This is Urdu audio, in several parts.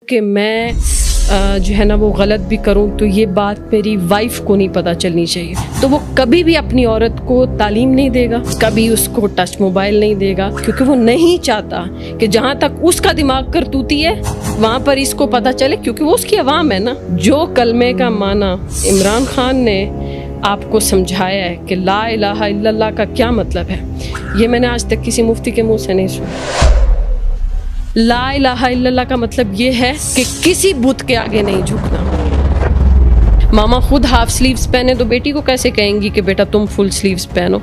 کہ میں جو ہے نا وہ غلط بھی کروں تو یہ بات میری وائف کو نہیں پتہ چلنی چاہیے. تو وہ کبھی بھی اپنی عورت کو تعلیم نہیں دے گا, کبھی اس کو ٹچ موبائل نہیں دے گا, کیونکہ وہ نہیں چاہتا کہ جہاں تک اس کا دماغ کرتوتی ہے وہاں پر اس کو پتہ چلے, کیونکہ وہ اس کی عوام ہے نا. جو کلمے کا معنی عمران خان نے آپ کو سمجھایا ہے کہ لا الہ الا اللہ کا کیا مطلب ہے, یہ میں نے آج تک کسی مفتی کے منہ سے نہیں سنا. لا الہ الا اللہ کا مطلب یہ ہے کہ کسی بت کے آگے نہیں جھکنا. ماما خود ہاف سلیوز پہنے تو بیٹی کو کیسے کہیں گی کہ بیٹا تم فل سلیوز پہنو.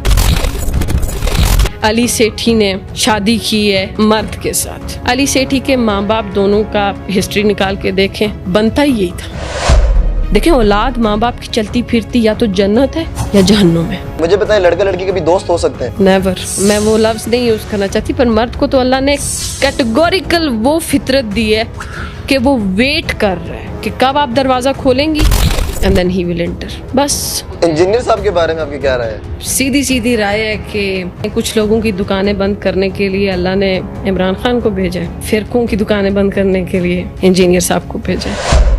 علی سیٹھی نے شادی کی ہے مرد کے ساتھ. علی سیٹھی کے ماں باپ دونوں کا ہسٹری نکال کے دیکھیں, بنتا ہی یہی تھا. دیکھیں اولاد ماں باپ کی چلتی پھرتی یا تو جنت ہے یا جہنم ہے. مجھے بتائیں لڑکا لڑکی کے بھی دوست ہو سکتے ہیں؟ نیور. میں وہ لفظ نہیں یوز کرنا چاہتی, پر مرد کو تو اللہ نے کیٹیگوریکل وہ فطرت دی ہے کہ وہ ویٹ کر رہا ہے کہ کب آپ دروازہ کھولیں گی and then he will enter. بس. انجینئر صاحب کے بارے میں آپ کی کیا رائے ہے؟ سیدھی رائے ہے کہ کچھ لوگوں کی دکانیں بند کرنے کے لیے اللہ نے عمران خان کو بھیجا ہے, فرقوں کی دکانیں بند کرنے کے لیے انجینئر صاحب کو بھیجا ہے.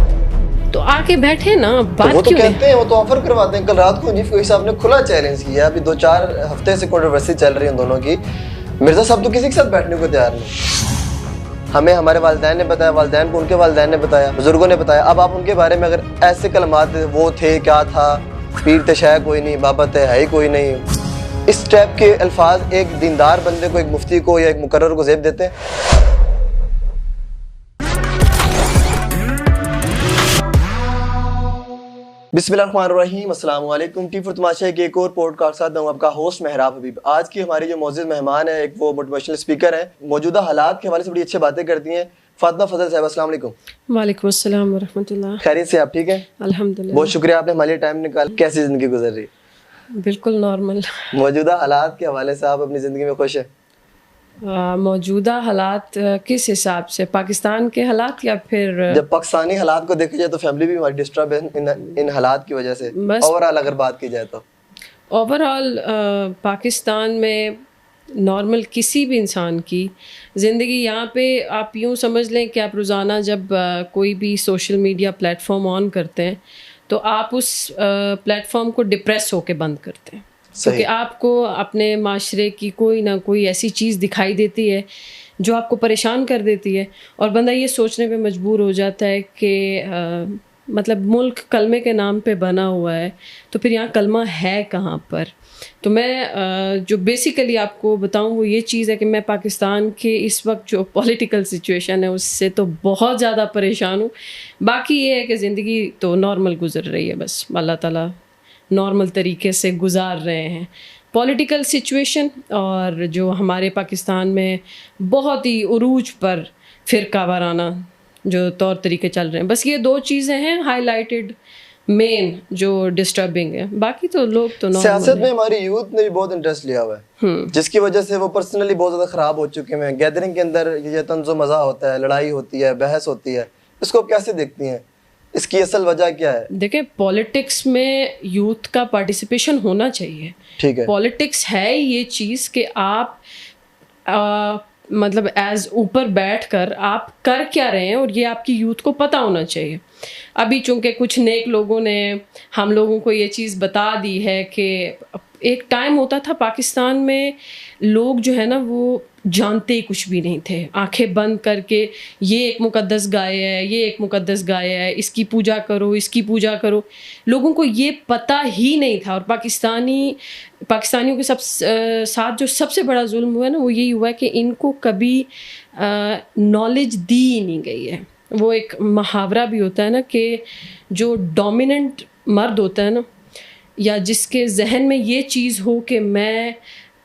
تو آ کے بیٹھے نا, بات وہ تو کہتے ہیں, وہ تو آفر کرواتے ہیں. کل رات کو جیف کوئی صاحب نے کھلا چیلنج کیا, ابھی 2-4 ہفتے سے کنٹروورسی چل رہی ہے ان دونوں کی. مرزا صاحب تو کسی کے ساتھ بیٹھنے کو تیار نہیں. ہمیں ہمارے والدین نے بتایا, والدین کو ان کے والدین نے بتایا, بزرگوں نے بتایا. اب آپ ان کے بارے میں اگر ایسے کلمات وہ تھے کیا تھا, پیر تشیع کوئی نہیں, بابت ہے ہی کوئی نہیں, اس ٹائپ کے الفاظ ایک دیندار بندے کو, ایک مفتی کو یا ایک مقرر کو زیب دیتے ہیں. بسم اللہ الرحمن الرحیم. السلام علیکم. ٹی فور تماشا کے ایک اور پوڈ کاسٹ ساتھ ہوں آپ کا ہوسٹ محراب حبیب. آج کی ہماری جو معزز مہمان ہے, ایک وہ موٹیویشنل اسپیکر ہیں, موجودہ حالات کے حوالے سے بڑی اچھی باتیں کرتی ہیں. فاطمہ فضل صاحب, السلام علیکم. وعلیکم السلام ورحمۃ اللہ. خیریت سے آپ ٹھیک ہیں؟ الحمدللہ. بہت شکریہ آپ نے ہمارے لیے ٹائم نکال. کیسی زندگی گزر رہی؟ بالکل نارمل. موجودہ حالات کے حوالے سے آپ اپنی زندگی میں خوش ہیں؟ موجودہ حالات کس حساب سے, پاکستان کے حالات یا پھر جب پاکستانی حالات کو دیکھا جائے تو فیملی بھی ہماری ڈسٹرب ہے ان حالات کی وجہ سے. اوور آل اگر بات کی جائے تو اوور آل پاکستان میں نارمل کسی بھی انسان کی زندگی, یہاں پہ آپ یوں سمجھ لیں کہ آپ روزانہ جب کوئی بھی سوشل میڈیا پلیٹ فارم آن کرتے ہیں تو آپ اس پلیٹ فارم کو ڈپریس ہو کے بند کرتے ہیں, کیونکہ آپ کو اپنے معاشرے کی کوئی نہ کوئی ایسی چیز دکھائی دیتی ہے جو آپ کو پریشان کر دیتی ہے, اور بندہ یہ سوچنے پہ مجبور ہو جاتا ہے کہ مطلب ملک کلمے کے نام پہ بنا ہوا ہے تو پھر یہاں کلمہ ہے کہاں پر. تو میں جو بیسیکلی آپ کو بتاؤں وہ یہ چیز ہے کہ میں پاکستان کے اس وقت جو پولیٹیکل سچویشن ہے اس سے تو بہت زیادہ پریشان ہوں. باقی یہ ہے کہ زندگی تو نارمل گزر رہی ہے, بس اللہ تعالیٰ نارمل طریقے سے گزار رہے ہیں. پولیٹیکل سچویشن اور جو ہمارے پاکستان میں بہت ہی عروج پر فرقہ وارانہ جو طور طریقے چل رہے ہیں, بس یہ 2 چیزیں ہیں ہائی لائٹڈ مین جو ڈسٹربنگ ہے. باقی تو لوگ تو سیاست میں ہماری یوتھ نے بھی بہت انٹرسٹ لیا ہوا ہے, جس کی وجہ سے وہ پرسنلی بہت زیادہ خراب ہو چکے ہیں. گیدرنگ کے اندر یہ طنز و مزاح ہوتا ہے, لڑائی ہوتی ہے, بحث ہوتی ہے, اس کو کیسے دیکھتی ہیں؟ اس کی اصل وجہ کیا ہے؟ دیکھیں پولیٹکس میں یوتھ کا پارٹیسپیشن ہونا چاہیے. ٹھیک ہے, پولیٹکس ہے یہ چیز کہ آپ مطلب ایز اوپر بیٹھ کر آپ کر کیا رہے ہیں اور یہ آپ کی یوتھ کو پتہ ہونا چاہیے. ابھی چونکہ کچھ نیک لوگوں نے ہم لوگوں کو یہ چیز بتا دی ہے کہ ایک ٹائم ہوتا تھا پاکستان میں لوگ جو ہے نا وہ جانتے کچھ بھی نہیں تھے, آنکھیں بند کر کے یہ ایک مقدس گائے ہے, یہ ایک مقدس گائے ہے, اس کی پوجا کرو, اس کی پوجا کرو. لوگوں کو یہ پتہ ہی نہیں تھا. اور پاکستانیوں کے ساتھ جو سب سے بڑا ظلم ہوا ہے نا وہ یہی ہوا ہے کہ ان کو کبھی نالج دی ہی نہیں گئی ہے. وہ ایک محاورہ بھی ہوتا ہے نا کہ جو ڈومیننٹ مرد ہوتا ہے نا, یا جس کے ذہن میں یہ چیز ہو کہ میں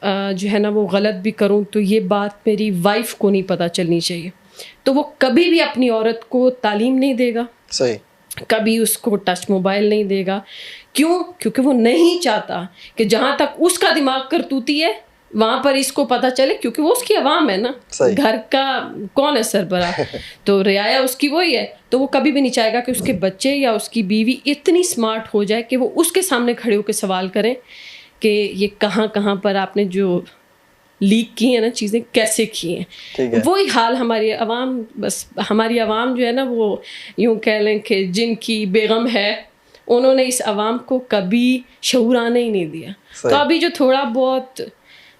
جو ہے نا وہ غلط بھی کروں تو یہ بات میری وائف کو نہیں پتہ چلنی چاہیے, تو وہ کبھی بھی اپنی عورت کو تعلیم نہیں دے گا. صحیح. کبھی اس کو ٹچ موبائل نہیں دے گا. کیوں؟ کیونکہ وہ نہیں چاہتا کہ جہاں تک اس کا دماغ کرتوتی ہے وہاں پر اس کو پتہ چلے, کیونکہ وہ اس کی عوام ہے نا, گھر کا کون ہے سربراہ, تو رعایا اس کی وہی ہے. تو وہ کبھی بھی نہیں چاہے گا کہ اس کے بچے یا اس کی بیوی اتنی اسمارٹ ہو جائے کہ وہ اس کے سامنے کھڑے ہو کے سوال کریں کہ یہ کہاں کہاں پر آپ نے جو لیک کی ہیں نا چیزیں, کیسے کی ہیں. وہی حال ہماری عوام, بس ہماری عوام جو ہے نا وہ یوں کہہ لیں کہ جن کی بیگم ہے, انہوں نے اس عوام کو کبھی شعور آنے ہی نہیں دیا. تو ابھی جو تھوڑا بہت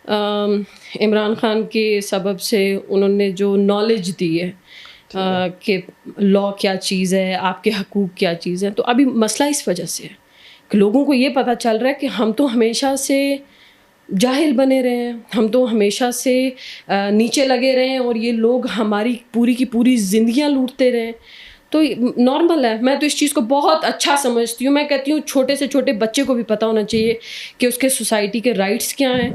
عمران خان کے سبب سے انہوں نے جو نالج دی ہے کہ لا کیا چیز ہے, آپ کے حقوق کیا چیز ہے, تو ابھی مسئلہ اس وجہ سے ہے کہ لوگوں کو یہ پتہ چل رہا ہے کہ ہم تو ہمیشہ سے جاہل بنے رہے ہیں, ہم تو ہمیشہ سے نیچے لگے رہے ہیں, اور یہ لوگ ہماری پوری کی پوری زندگیاں لوٹتے رہے. تو نارمل ہے, میں تو اس چیز کو بہت اچھا سمجھتی ہوں. میں کہتی ہوں چھوٹے سے چھوٹے بچے کو بھی پتہ ہونا چاہیے کہ اس کے سوسائٹی کے رائٹس کیا ہیں,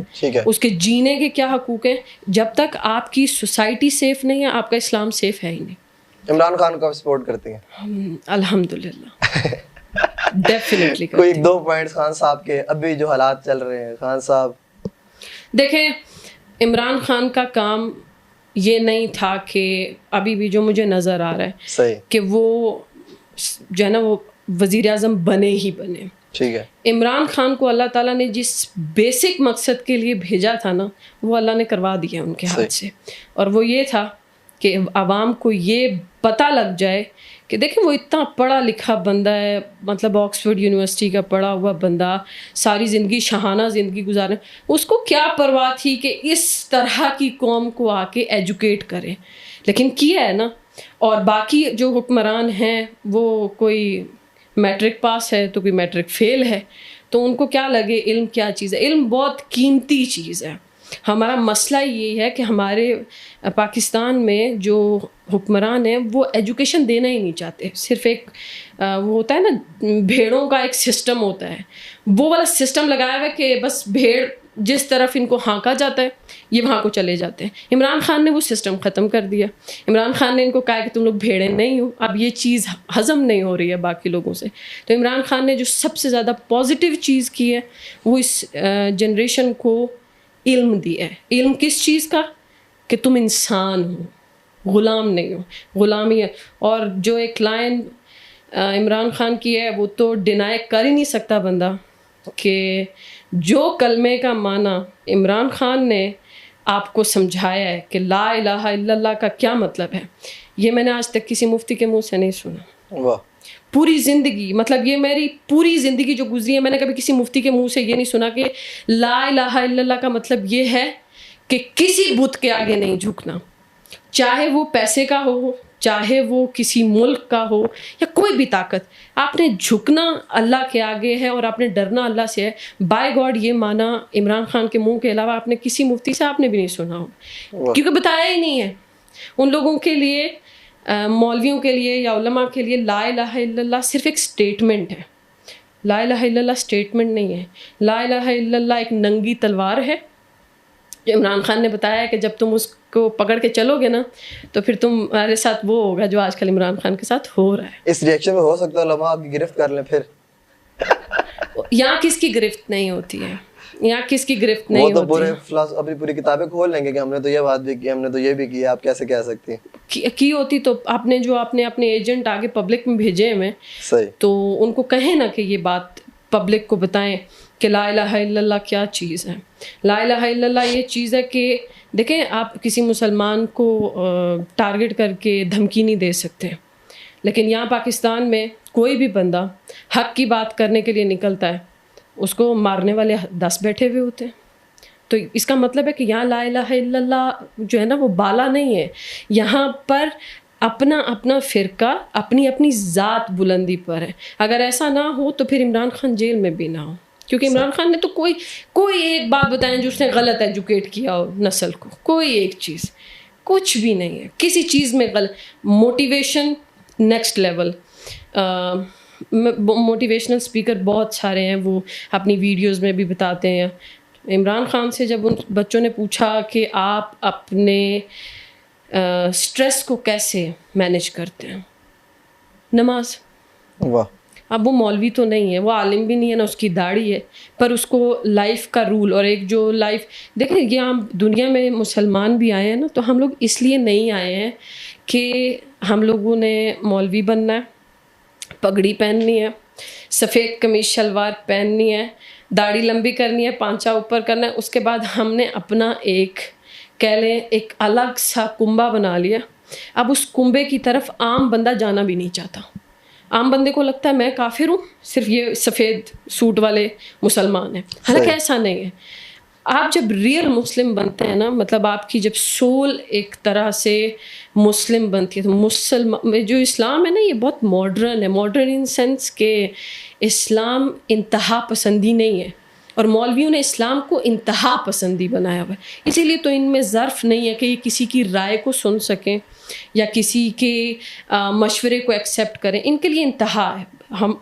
اس کے جینے کے کیا حقوق ہیں. جب تک آپ کی سوسائٹی سیف نہیں ہے, آپ کا اسلام سیف ہے ہی نہیں. عمران خان کو سپورٹ کرتی ہیں؟ الحمدللہ ڈیفینیٹلی. کوئی 2 پوائنٹس خان صاحب کے, ابھی جو حالات چل رہے ہیں خان صاحب. دیکھیں, عمران خان کا کام یہ نہیں تھا کہ ابھی بھی جو مجھے نظر آ رہا ہے صحیح کہ وہ جو ہے نا وہ وزیر اعظم بنے ہی بنے. ٹھیک ہے, عمران خان کو اللہ تعالیٰ نے جس بیسک مقصد کے لیے بھیجا تھا نا, وہ اللہ نے کروا دیا ان کے ہاتھ سے. اور وہ یہ تھا کہ عوام کو یہ پتہ لگ جائے کہ دیکھیں وہ اتنا پڑھا لکھا بندہ ہے, مطلب آکسفورڈ یونیورسٹی کا پڑھا ہوا بندہ, ساری زندگی شاہانہ زندگی گزارے, اس کو کیا پرواہ تھی کہ اس طرح کی قوم کو آ کے ایجوکیٹ کرے. لیکن کیا ہے نا. اور باقی جو حکمران ہیں وہ کوئی میٹرک پاس ہے تو کوئی میٹرک فیل ہے, تو ان کو کیا لگے علم کیا چیز ہے. علم بہت قیمتی چیز ہے. ہمارا مسئلہ یہی ہے کہ ہمارے پاکستان میں جو حکمران ہیں وہ ایجوکیشن دینا ہی نہیں چاہتے. صرف ایک وہ ہوتا ہے نا بھیڑوں کا ایک سسٹم ہوتا ہے, وہ والا سسٹم لگایا ہوا ہے کہ بس بھیڑ جس طرف ان کو ہانکا جاتا ہے یہ وہاں کو چلے جاتے ہیں. عمران خان نے وہ سسٹم ختم کر دیا. عمران خان نے ان کو کہا کہ تم لوگ بھیڑیں نہیں ہو. اب یہ چیز ہضم نہیں ہو رہی ہے باقی لوگوں سے. تو عمران خان نے جو سب سے زیادہ پازیٹیو چیز کی ہے وہ اس جنریشن کو علم دیا ہے. علم کس چیز کا؟ کہ تم انسان ہو, غلام نہیں ہو. غلامی ہے. اور جو ایک لائن عمران خان کی ہے وہ تو ڈینائی کر ہی نہیں سکتا بندہ کہ جو کلمے کا معنی عمران خان نے آپ کو سمجھایا ہے کہ لا الہ الا اللہ کا کیا مطلب ہے, یہ میں نے آج تک کسی مفتی کے منہ سے نہیں سنا. واہ. پوری زندگی, مطلب یہ میری پوری زندگی جو گزری ہے, میں نے کبھی کسی مفتی کے منہ سے یہ نہیں سنا کہ لا الہ الا اللہ کا مطلب یہ ہے کہ کسی بت کے آگے نہیں جھکنا, چاہے وہ پیسے کا ہو, چاہے وہ کسی ملک کا ہو, یا کوئی بھی طاقت. آپ نے جھکنا اللہ کے آگے ہے اور آپ نے ڈرنا اللہ سے ہے. بائی گاڈ یہ مانا عمران خان کے منہ کے علاوہ آپ نے کسی مفتی سے آپ نے بھی نہیں سنا ہو, کیونکہ بتایا ہی نہیں ہے. ان لوگوں کے لیے, مولویوں کے لیے یا علماء کے لیے لا الہ الا اللہ صرف ایک سٹیٹمنٹ ہے. لا الہ الا اللہ سٹیٹمنٹ نہیں ہے. لا الہ الا اللہ ایک ننگی تلوار ہے. جو عمران خان نے بتایا کہ جب تم اس کو پکڑ کے چلو گے نا تو پھر تمہارے ساتھ وہ ہوگا جو آج کل عمران خان کے ساتھ ہو رہا ہے. اس ریئیکشن میں ہو سکتا ہے علماء آپ کی گرفت کر لیں پھر. یہاں کس کی گرفت نہیں ہوتی ہے, یہاں کس کی گرفت نہیں ہوتی ہے. وہ تو اپنی پوری کتابیں کھول لیں گے کہ ہم نے تو یہ بات بھی کی, ہم نے تو یہ بھی کی, آپ کیسے کہہ سکتی ہیں کی ہوتی. تو آپ نے جو آپ نے اپنے ایجنٹ آگے پبلک میں بھیجے ہیں صحیح, تو ان کو کہیں نا کہ یہ بات پبلک کو بتائیں کہ لا الہ الا اللہ کیا چیز ہے. لا الہ الا اللہ یہ چیز ہے کہ دیکھیں آپ کسی مسلمان کو ٹارگٹ کر کے دھمکی نہیں دے سکتے, لیکن یہاں پاکستان میں کوئی بھی بندہ حق کی بات کرنے کے لیے نکلتا ہے, اس کو مارنے والے 10 بیٹھے ہوئے ہوتے ہیں. تو اس کا مطلب ہے کہ یہاں لا الہ الا اللہ جو ہے نا وہ بالا نہیں ہے. یہاں پر اپنا اپنا فرقہ اپنی اپنی ذات بلندی پر ہے. اگر ایسا نہ ہو تو پھر عمران خان جیل میں بھی نہ ہو, کیونکہ عمران خان نے تو کوئی ایک بات بتائیں جو اس نے غلط ایجوکیٹ کیا ہو نسل کو, کوئی ایک چیز کچھ بھی نہیں ہے کسی چیز میں غلط. Motivation next level. Motivational speaker بہت سارے ہیں, وہ اپنی ویڈیوز میں بھی بتاتے ہیں. عمران خان سے جب ان بچوں نے پوچھا کہ آپ اپنے اسٹریس کو کیسے مینیج کرتے ہیں, نماز. واہ. اب وہ مولوی تو نہیں ہے, وہ عالم بھی نہیں ہے, نہ اس کی داڑھی ہے, پر اس کو لائف کا رول اور ایک جو لائف دیکھیں یہ ہم دنیا میں مسلمان بھی آئے ہیں نا, تو ہم لوگ اس لیے نہیں آئے ہیں کہ ہم لوگوں نے مولوی بننا ہے, پگڑی پہننی ہے, سفید قمیض شلوار پہننی ہے, داڑھی لمبی کرنی ہے, پانچا اوپر کرنا ہے. اس کے بعد ہم نے اپنا ایک کہہ لیں ایک الگ سا کنبہ بنا لیا. اب اس کنبے کی طرف عام بندہ جانا بھی نہیں چاہتا. عام بندے کو لگتا ہے میں کافر ہوں, صرف یہ سفید سوٹ والے مسلمان ہیں. حالانکہ ایسا نہیں ہے. آپ جب ریئل مسلم بنتے ہیں نا, مطلب آپ کی جب سول ایک طرح سے مسلم بنتی ہے, تو جو اسلام ہے نا یہ بہت ماڈرن ہے. ماڈرن ان سینس کہ اسلام انتہا پسندی نہیں ہے, اور مولویوں نے اسلام کو انتہا پسندی بنایا ہوا ہے. اسی لیے تو ان میں ظرف نہیں ہے کہ یہ کسی کی رائے کو سن سکیں یا کسی کے مشورے کو ایکسیپٹ کریں. ان کے لیے انتہا ہے.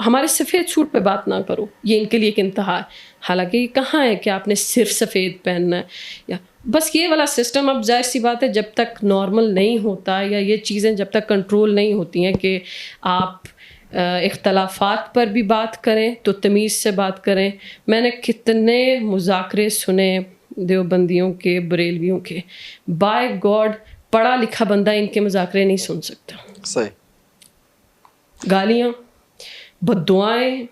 ہمارے سفید سوٹ پہ بات نہ کرو, یہ ان کے لیے ایک انتہا ہے. حالانکہ یہ کہاں ہے کہ آپ نے صرف سفید پہننا ہے, یا بس یہ والا سسٹم. اب ظاہر سی بات ہے جب تک نارمل نہیں ہوتا یا یہ چیزیں جب تک کنٹرول نہیں ہوتی ہیں کہ آپ اختلافات پر بھی بات کریں تو تمیز سے بات کریں. میں نے کتنے مذاکرے سنے دیوبندیوں کے, بریلویوں کے, بائی گاڈ پڑھا لکھا بندہ ان کے مذاکرے نہیں سن سکتا. صحیح. گالیاں, بد دعائیں,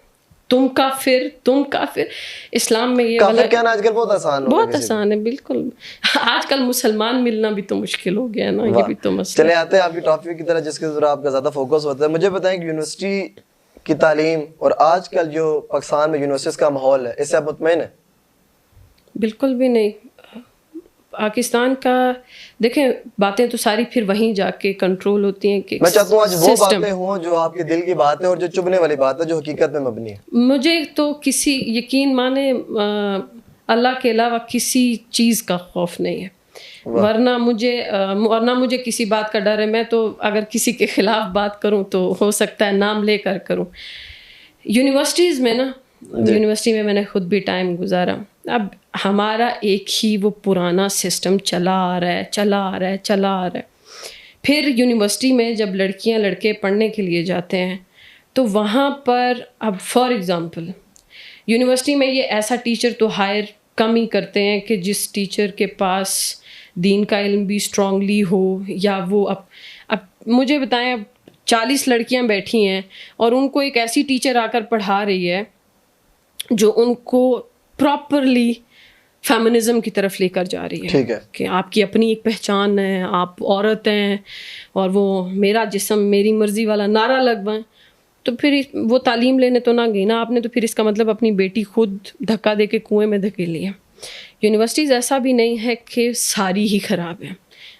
تم کافر, تم کافر. اسلام میں یہ کافر کہنا آج کل بہت آسان ہے. بہت آسان ہے, بالکل. آج کل مسلمان ملنا بھی تو مشکل ہو گیا ہے نا, یہ بھی تو مسئلہ. چلے آتے ہیں آپ کی ٹاپک کی طرح جس کے ذرا آپ کا زیادہ فوکس ہوتا ہے. مجھے بتائیں کہ یونیورسٹی کی تعلیم اور آج کل جو پاکستان میں یونیورسٹیز کا ماحول ہے, اس سے آپ مطمئن ہیں؟ بالکل بھی نہیں. پاکستان کا دیکھیں باتیں تو ساری پھر وہیں جا کے کنٹرول ہوتی ہیں کہ میں چاہتا ہوں آج وہ باتیں ہوں جو آپ کے دل کی بات ہے اور جو چبھنے والی بات ہے جو حقیقت میں مبنی ہے. مجھے تو کسی یقین مانے اللہ کے علاوہ کسی چیز کا خوف نہیں ہے, ورنہ مجھے کسی بات کا ڈر ہے. میں تو اگر کسی کے خلاف بات کروں تو ہو سکتا ہے نام لے کر کروں. یونیورسٹیز میں نا, یونیورسٹی میں نے خود بھی ٹائم گزارا. اب ہمارا ایک ہی وہ پرانا سسٹم چلا آ رہا ہے. پھر یونیورسٹی میں جب لڑکیاں لڑکے پڑھنے کے لیے جاتے ہیں تو وہاں پر اب فار ایگزامپل یونیورسٹی میں یہ ایسا ٹیچر تو ہائر کم ہی کرتے ہیں کہ جس ٹیچر کے پاس دین کا علم بھی اسٹرانگلی ہو, یا وہ اب مجھے بتائیں, اب 40 لڑکیاں بیٹھی ہیں اور ان کو ایک ایسی ٹیچر آ کر پڑھا رہی ہے جو ان کو پراپرلی فیمنزم کی طرف لے کر جا رہی ہے کہ آپ کی اپنی ایک پہچان ہے, آپ عورت ہیں, اور وہ میرا جسم میری مرضی والا نعرہ لگوائیں. تو پھر وہ تعلیم لینے تو نہ گئی نا آپ نے, تو پھر اس کا مطلب اپنی بیٹی خود دھکا دے کے کنویں میں دھکیل لی ہے. یونیورسٹیز ایسا بھی نہیں ہے کہ ساری ہی خراب ہیں,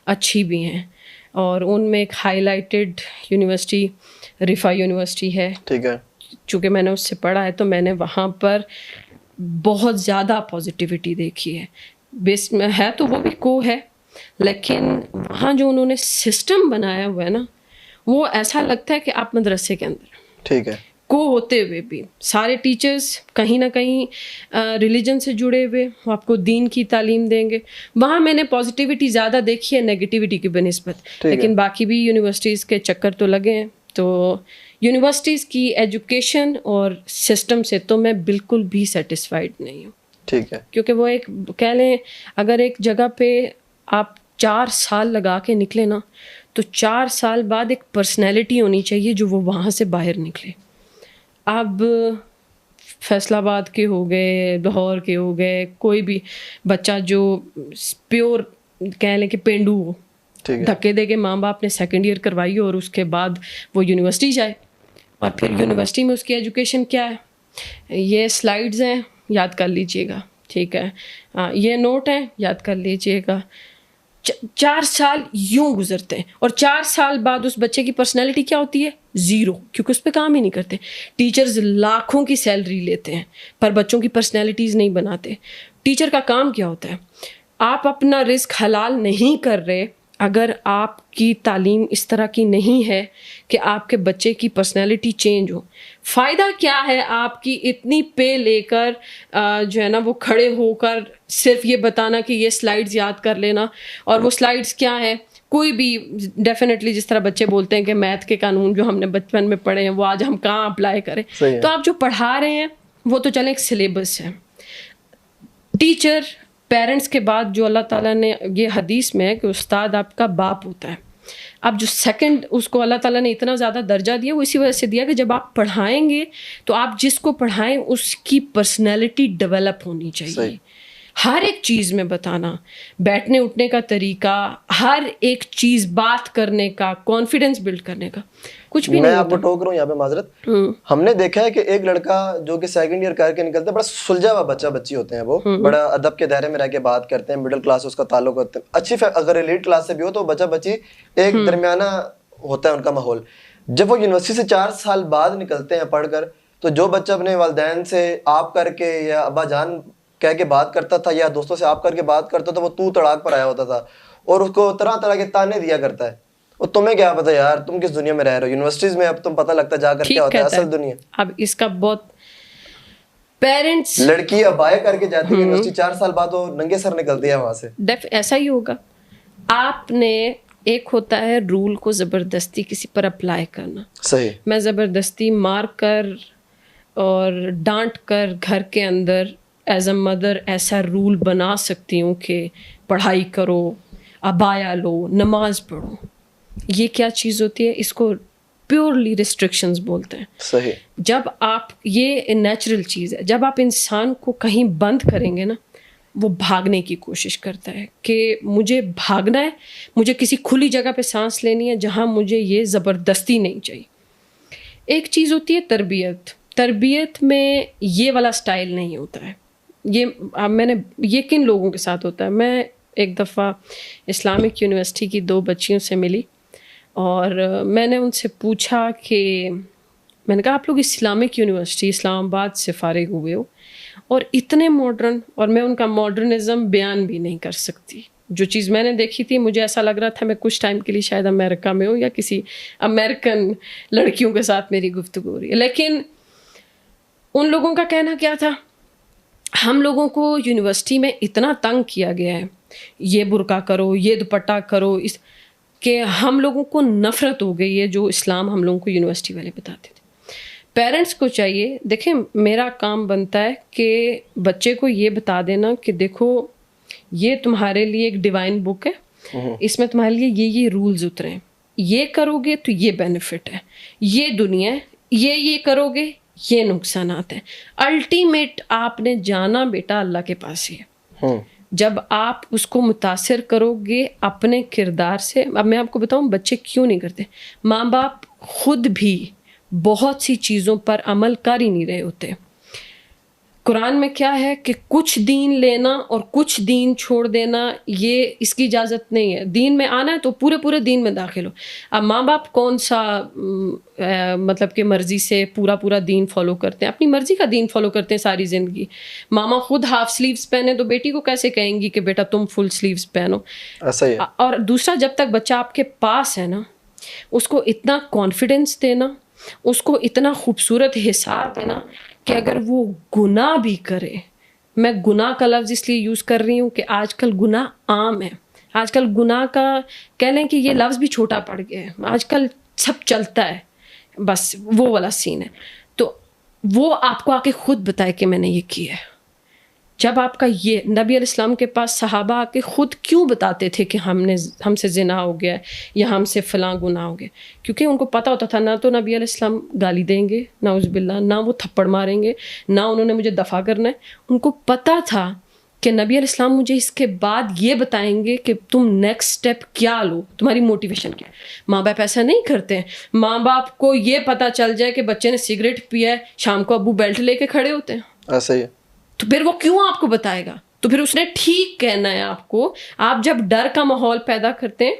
اچھی بھی ہیں. اور ان میں ایک ہائی لائٹڈ یونیورسٹی رفا یونیورسٹی ہے. ٹھیک ہے. چونکہ میں نے اس سے پڑھا ہے تو میں نے وہاں پر بہت زیادہ پازیٹیوٹی دیکھی ہے. بیس میں ہے تو وہ بھی کو ہے, لیکن وہاں جو انہوں نے سسٹم بنایا ہوا ہے نا, وہ ایسا لگتا ہے کہ آپ مدرسے کے اندر. ٹھیک ہے. کو ہوتے ہوئے بھی سارے ٹیچرز کہیں نہ کہیں ریلیجن سے جڑے ہوئے, وہ آپ کو دین کی تعلیم دیں گے. وہاں میں نے پازیٹیوٹی زیادہ دیکھی ہے نیگیٹیوٹی کی بنسبت, لیکن باقی بھی یونیورسٹیز کے چکر تو لگے ہیں. تو یونیورسٹیز کی ایجوکیشن اور سسٹم سے تو میں بالکل بھی سیٹسفائیڈ نہیں ہوں. ٹھیک ہے. کیونکہ وہ ایک کہہ لیں اگر ایک جگہ پہ آپ 4 سال لگا کے نکلے نا, تو 4 سال بعد ایک پرسنالٹی ہونی چاہیے جو وہ وہاں سے باہر نکلے. اب فیصل آباد کے ہو گئے, لاہور کے ہو گئے, کوئی بھی بچہ جو پیور کہہ لیں کہ پینڈو ہو, دھکے دے کے ماں باپ نے سیکنڈ ایئر کروائی اور اس کے بعد وہ یونیورسٹی جائے, اور پھر یونیورسٹی میں اس کی ایجوکیشن کیا ہے, یہ سلائیڈز ہیں یاد کر لیجئے گا, ٹھیک ہے, یہ نوٹ ہیں یاد کر لیجئے گا. 4 سال یوں گزرتے ہیں, اور 4 سال بعد اس بچے کی پرسنالٹی کیا ہوتی ہے؟ 0, کیونکہ اس پہ کام ہی نہیں کرتے. ٹیچرز لاکھوں کی سیلری لیتے ہیں پر بچوں کی پرسنالٹیز نہیں بناتے. ٹیچر کا کام کیا ہوتا ہے؟ آپ اپنا رزق حلال نہیں کر رہے اگر آپ کی تعلیم اس طرح کی نہیں ہے کہ آپ کے بچے کی پرسنالٹی چینج ہو. فائدہ کیا ہے آپ کی اتنی پے لے کر جو ہے نا وہ کھڑے ہو کر صرف یہ بتانا کہ یہ سلائیڈز یاد کر لینا, اور وہ سلائیڈز کیا ہے؟ کوئی بھی ڈیفینیٹلی جس طرح بچے بولتے ہیں کہ میتھ کے قانون جو ہم نے بچپن میں پڑھے ہیں وہ آج ہم کہاں اپلائی کریں. تو آپ جو پڑھا رہے ہیں وہ تو چلیں ایک سلیبس ہے. ٹیچر پیرنٹس کے بعد جو اللہ تعالیٰ نے, یہ حدیث میں ہے کہ استاد آپ کا باپ ہوتا ہے, اب جو سیکنڈ اس کو اللہ تعالیٰ نے اتنا زیادہ درجہ دیا وہ اسی وجہ سے دیا کہ جب آپ پڑھائیں گے تو آپ جس کو پڑھائیں اس کی پرسنالٹی ڈیولپ ہونی چاہیے. ہر ایک چیز میں بتانا, بیٹھنے اٹھنے کا طریقہ, ہر ایک چیز بات کرنے کا, کانفیڈنس بلڈ کرنے کا, کچھ بھی نہیں. میں آپ کو ٹوک رہا ہوں یہاں پہ معذرت, ہم نے دیکھا ہے کہ ایک لڑکا جو کہ سیکنڈ ایئر کر کے نکلتا ہے, بڑا سلجھا ہوا بچہ بچی ہوتے ہیں, وہ بڑا ادب کے دائرے میں رہ کے بات کرتے ہیں, مڈل کلاس اس کا تعلق ہوتا ہے, اچھی اگر ایلیٹ کلاس سے بھی ہو تو بچہ بچی ایک درمیانہ ہوتا ہے ان کا ماحول. جب وہ یونیورسٹی سے 4 سال بعد نکلتے ہیں پڑھ کر, تو جو بچہ اپنے والدین سے آپ کر کے یا ابا جان کہہ کے بات کرتا تھا یا دوستوں سے آپ کر کے بات کرتا تھا, وہ تو تڑاک پر آیا ہوتا تھا اور اس کو طرح طرح کے تانے دیا کرتا ہے. اور تمہیں کیا پتا یار تم کس دنیا میں رہ رہے ہو, یونیورسٹیز میں اب تم پتہ لگتا ہے جا کر کیا ہوتا ہے اصل دنیا. اب اس کا بہت پیرنٹس, لڑکی ابایا کر کے جاتی ہے یونیورسٹی, 4 سال بعد وہ ننگے سر نکلتی ہے وہاں سے. ایسا ہی ہوگا. آپ نے ایک ہوتا ہے رول کو زبردستی کسی پر اپلائی کرنا. صحیح. میں زبردستی مار کر اور ڈانٹ کر گھر کے اندر ایز اے مدر ایسا رول بنا سکتی ہوں کہ پڑھائی کرو, ابایا لو, نماز پڑھو. یہ کیا چیز ہوتی ہے؟ اس کو پیورلی ریسٹرکشنز بولتے ہیں. صحیح. جب آپ, یہ نیچرل چیز ہے, جب آپ انسان کو کہیں بند کریں گے نا, وہ بھاگنے کی کوشش کرتا ہے کہ مجھے بھاگنا ہے, مجھے کسی کھلی جگہ پہ سانس لینی ہے جہاں مجھے یہ زبردستی نہیں چاہیے. ایک چیز ہوتی ہے تربیت. تربیت میں یہ والا سٹائل نہیں ہوتا ہے. یہ میں نے, یہ کن لوگوں کے ساتھ ہوتا ہے. میں ایک دفعہ اسلامک یونیورسٹی کی 2 بچیوں سے ملی اور میں نے ان سے پوچھا کہ, میں نے کہا آپ لوگ اسلامک یونیورسٹی اسلام آباد سے فارغ ہوئے ہو اور اتنے ماڈرن, اور میں ان کا ماڈرنزم بیان بھی نہیں کر سکتی. جو چیز میں نے دیکھی تھی مجھے ایسا لگ رہا تھا میں کچھ ٹائم کے لیے شاید امریکہ میں ہوں یا کسی امریکن لڑکیوں کے ساتھ میری گفتگو ہو رہی ہے. لیکن ان لوگوں کا کہنا کیا تھا, ہم لوگوں کو یونیورسٹی میں اتنا تنگ کیا گیا ہے, یہ برقع کرو, یہ دوپٹہ کرو, اس کہ ہم لوگوں کو نفرت ہو گئی ہے جو اسلام ہم لوگوں کو یونیورسٹی والے بتاتے تھے. پیرنٹس کو چاہیے, دیکھیں میرا کام بنتا ہے کہ بچے کو یہ بتا دینا کہ دیکھو یہ تمہارے لیے ایک ڈیوائن بک ہے, اس میں تمہارے لیے یہ رولز اترے ہیں, یہ کرو گے تو یہ بینیفٹ ہے, یہ دنیا ہے, یہ کرو گے یہ نقصانات ہیں. الٹیمیٹ آپ نے جانا بیٹا اللہ کے پاس ہی ہے. جب آپ اس کو متاثر کرو گے اپنے کردار سے, اب میں آپ کو بتاؤں بچے کیوں نہیں کرتے, ماں باپ خود بھی بہت سی چیزوں پر عمل کر ہی نہیں رہے ہوتے. قرآن میں کیا ہے کہ کچھ دین لینا اور کچھ دین چھوڑ دینا, یہ اس کی اجازت نہیں ہے. دین میں آنا ہے تو پورے دین میں داخل ہو. اب ماں باپ کون سا مطلب کہ مرضی سے پورا دین فالو کرتے ہیں, اپنی مرضی کا دین فالو کرتے ہیں ساری زندگی. ماما خود ہاف سلیوز پہنے تو بیٹی کو کیسے کہیں گی کہ بیٹا تم فل سلیوز پہنو. ایسا ہی ہے. اور دوسرا, جب تک بچہ آپ کے پاس ہے نا, اس کو اتنا کانفیڈنس دینا, اس کو اتنا خوبصورت حساب دینا کہ اگر وہ گناہ بھی کرے, میں گناہ کا لفظ اس لیے یوز کر رہی ہوں کہ آج کل گناہ عام ہے. آج کل گناہ کا کہہ لیں کہ یہ لفظ بھی چھوٹا پڑ گیا ہے, آج کل سب چلتا ہے, بس وہ والا سین ہے. تو وہ آپ کو آ کے خود بتائے کہ میں نے یہ کیا ہے. جب آپ کا یہ نبی علیہ السلام کے پاس صحابہ آ کے خود کیوں بتاتے تھے کہ ہم سے زنا ہو گیا یا ہم سے فلاں گناہ ہو گیا, کیونکہ ان کو پتہ ہوتا تھا نہ تو نبی علیہ السلام گالی دیں گے نعوذ باللہ, نہ وہ تھپڑ ماریں گے, نہ انہوں نے مجھے دفاع کرنا ہے. ان کو پتہ تھا کہ نبی علیہ السلام مجھے اس کے بعد یہ بتائیں گے کہ تم نیکسٹ سٹیپ کیا لو, تمہاری موٹیویشن کیا. ماں باپ ایسا نہیں کرتے ہیں. ماں باپ کو یہ پتہ چل جائے کہ بچے نے سگریٹ پیا ہے, شام کو ابو بیلٹ لے کے کھڑے ہوتے ہیں. ایسا ہی ہے. تو پھر وہ کیوں آپ کو بتائے گا؟ تو پھر اس نے ٹھیک کہنا ہے آپ کو. آپ جب ڈر کا ماحول پیدا کرتے ہیں,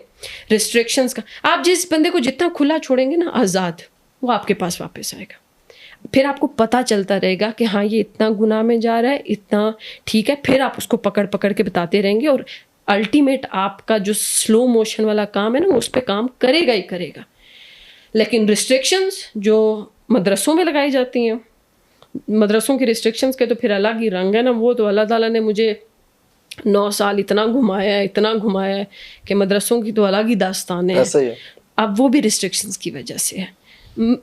ریسٹرکشنز کا, آپ جس بندے کو جتنا کھلا چھوڑیں گے نا آزاد, وہ آپ کے پاس واپس آئے گا. پھر آپ کو پتہ چلتا رہے گا کہ ہاں یہ اتنا گناہ میں جا رہا ہے, اتنا ٹھیک ہے. پھر آپ اس کو پکڑ کے بتاتے رہیں گے, اور الٹیمیٹ آپ کا جو سلو موشن والا کام ہے نا, اس پہ کام کرے گا ہی کرے گا. لیکن ریسٹرکشنز جو مدرسوں میں لگائی جاتی ہیں, مدرسوں کی ریسٹرکشنز کے تو پھر الگ ہی رنگ ہے نا. وہ تو اللہ تعالیٰ نے مجھے 9 سال اتنا گھمایا ہے کہ مدرسوں کی تو الگ ہی داستان ہے. اب وہ بھی ریسٹرکشنز کی وجہ سے ہے.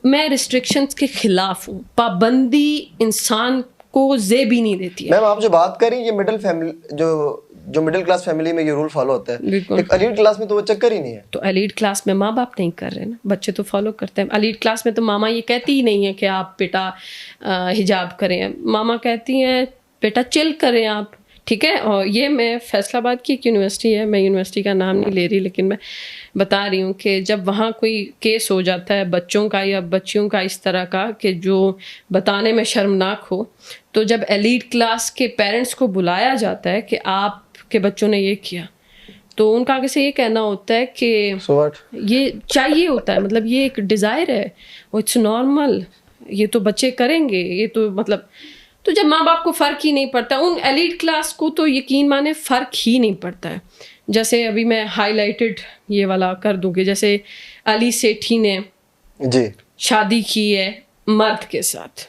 میں ریسٹرکشنز کے خلاف ہوں. پابندی انسان کو زیب ہی نہیں دیتی ہے. میم آپ جو بات کر رہی ہیں یہ مڈل فیملی جو جو مڈل کلاس فیملی میں یہ رول فالو ہوتا ہے, بالکل. ایک ایلیٹ کلاس میں تو وہ چکر ہی نہیں ہے. تو ایلیٹ کلاس میں ماں باپ نہیں کر رہے نا, بچے تو فالو کرتے ہیں. ایلیٹ کلاس میں تو ماما یہ کہتی ہی نہیں ہے کہ آپ بیٹا حجاب کریں, ماما کہتی ہیں بیٹا چل کریں آپ, ٹھیک ہے. اور یہ میں فیصل آباد کی ایک یونیورسٹی ہے, میں یونیورسٹی کا نام نہیں لے رہی, لیکن میں بتا رہی ہوں کہ جب وہاں کوئی کیس ہو جاتا ہے بچوں کا یا بچیوں کا اس طرح کا کہ جو بتانے میں شرمناک ہو, تو جب ایلیٹ کلاس کے پیرنٹس کو بلایا جاتا ہے کہ آپ کے بچوں نے یہ کیا, تو ان کا آگے سے یہ کہنا ہوتا ہے کہ یہ چاہیے ہوتا ہے, مطلب یہ ایک ڈیزائر ہے, اٹس نارمل, یہ تو بچے کریں گے, یہ تو مطلب. تو جب ماں باپ کو فرق ہی نہیں پڑتا, ان ایلیٹ کلاس کو تو یقین مانے فرق ہی نہیں پڑتا ہے. جیسے ابھی میں ہائی لائٹڈ یہ والا کر دوں گی, جیسے علی سیٹھی نے جی شادی کی ہے مرد کے ساتھ.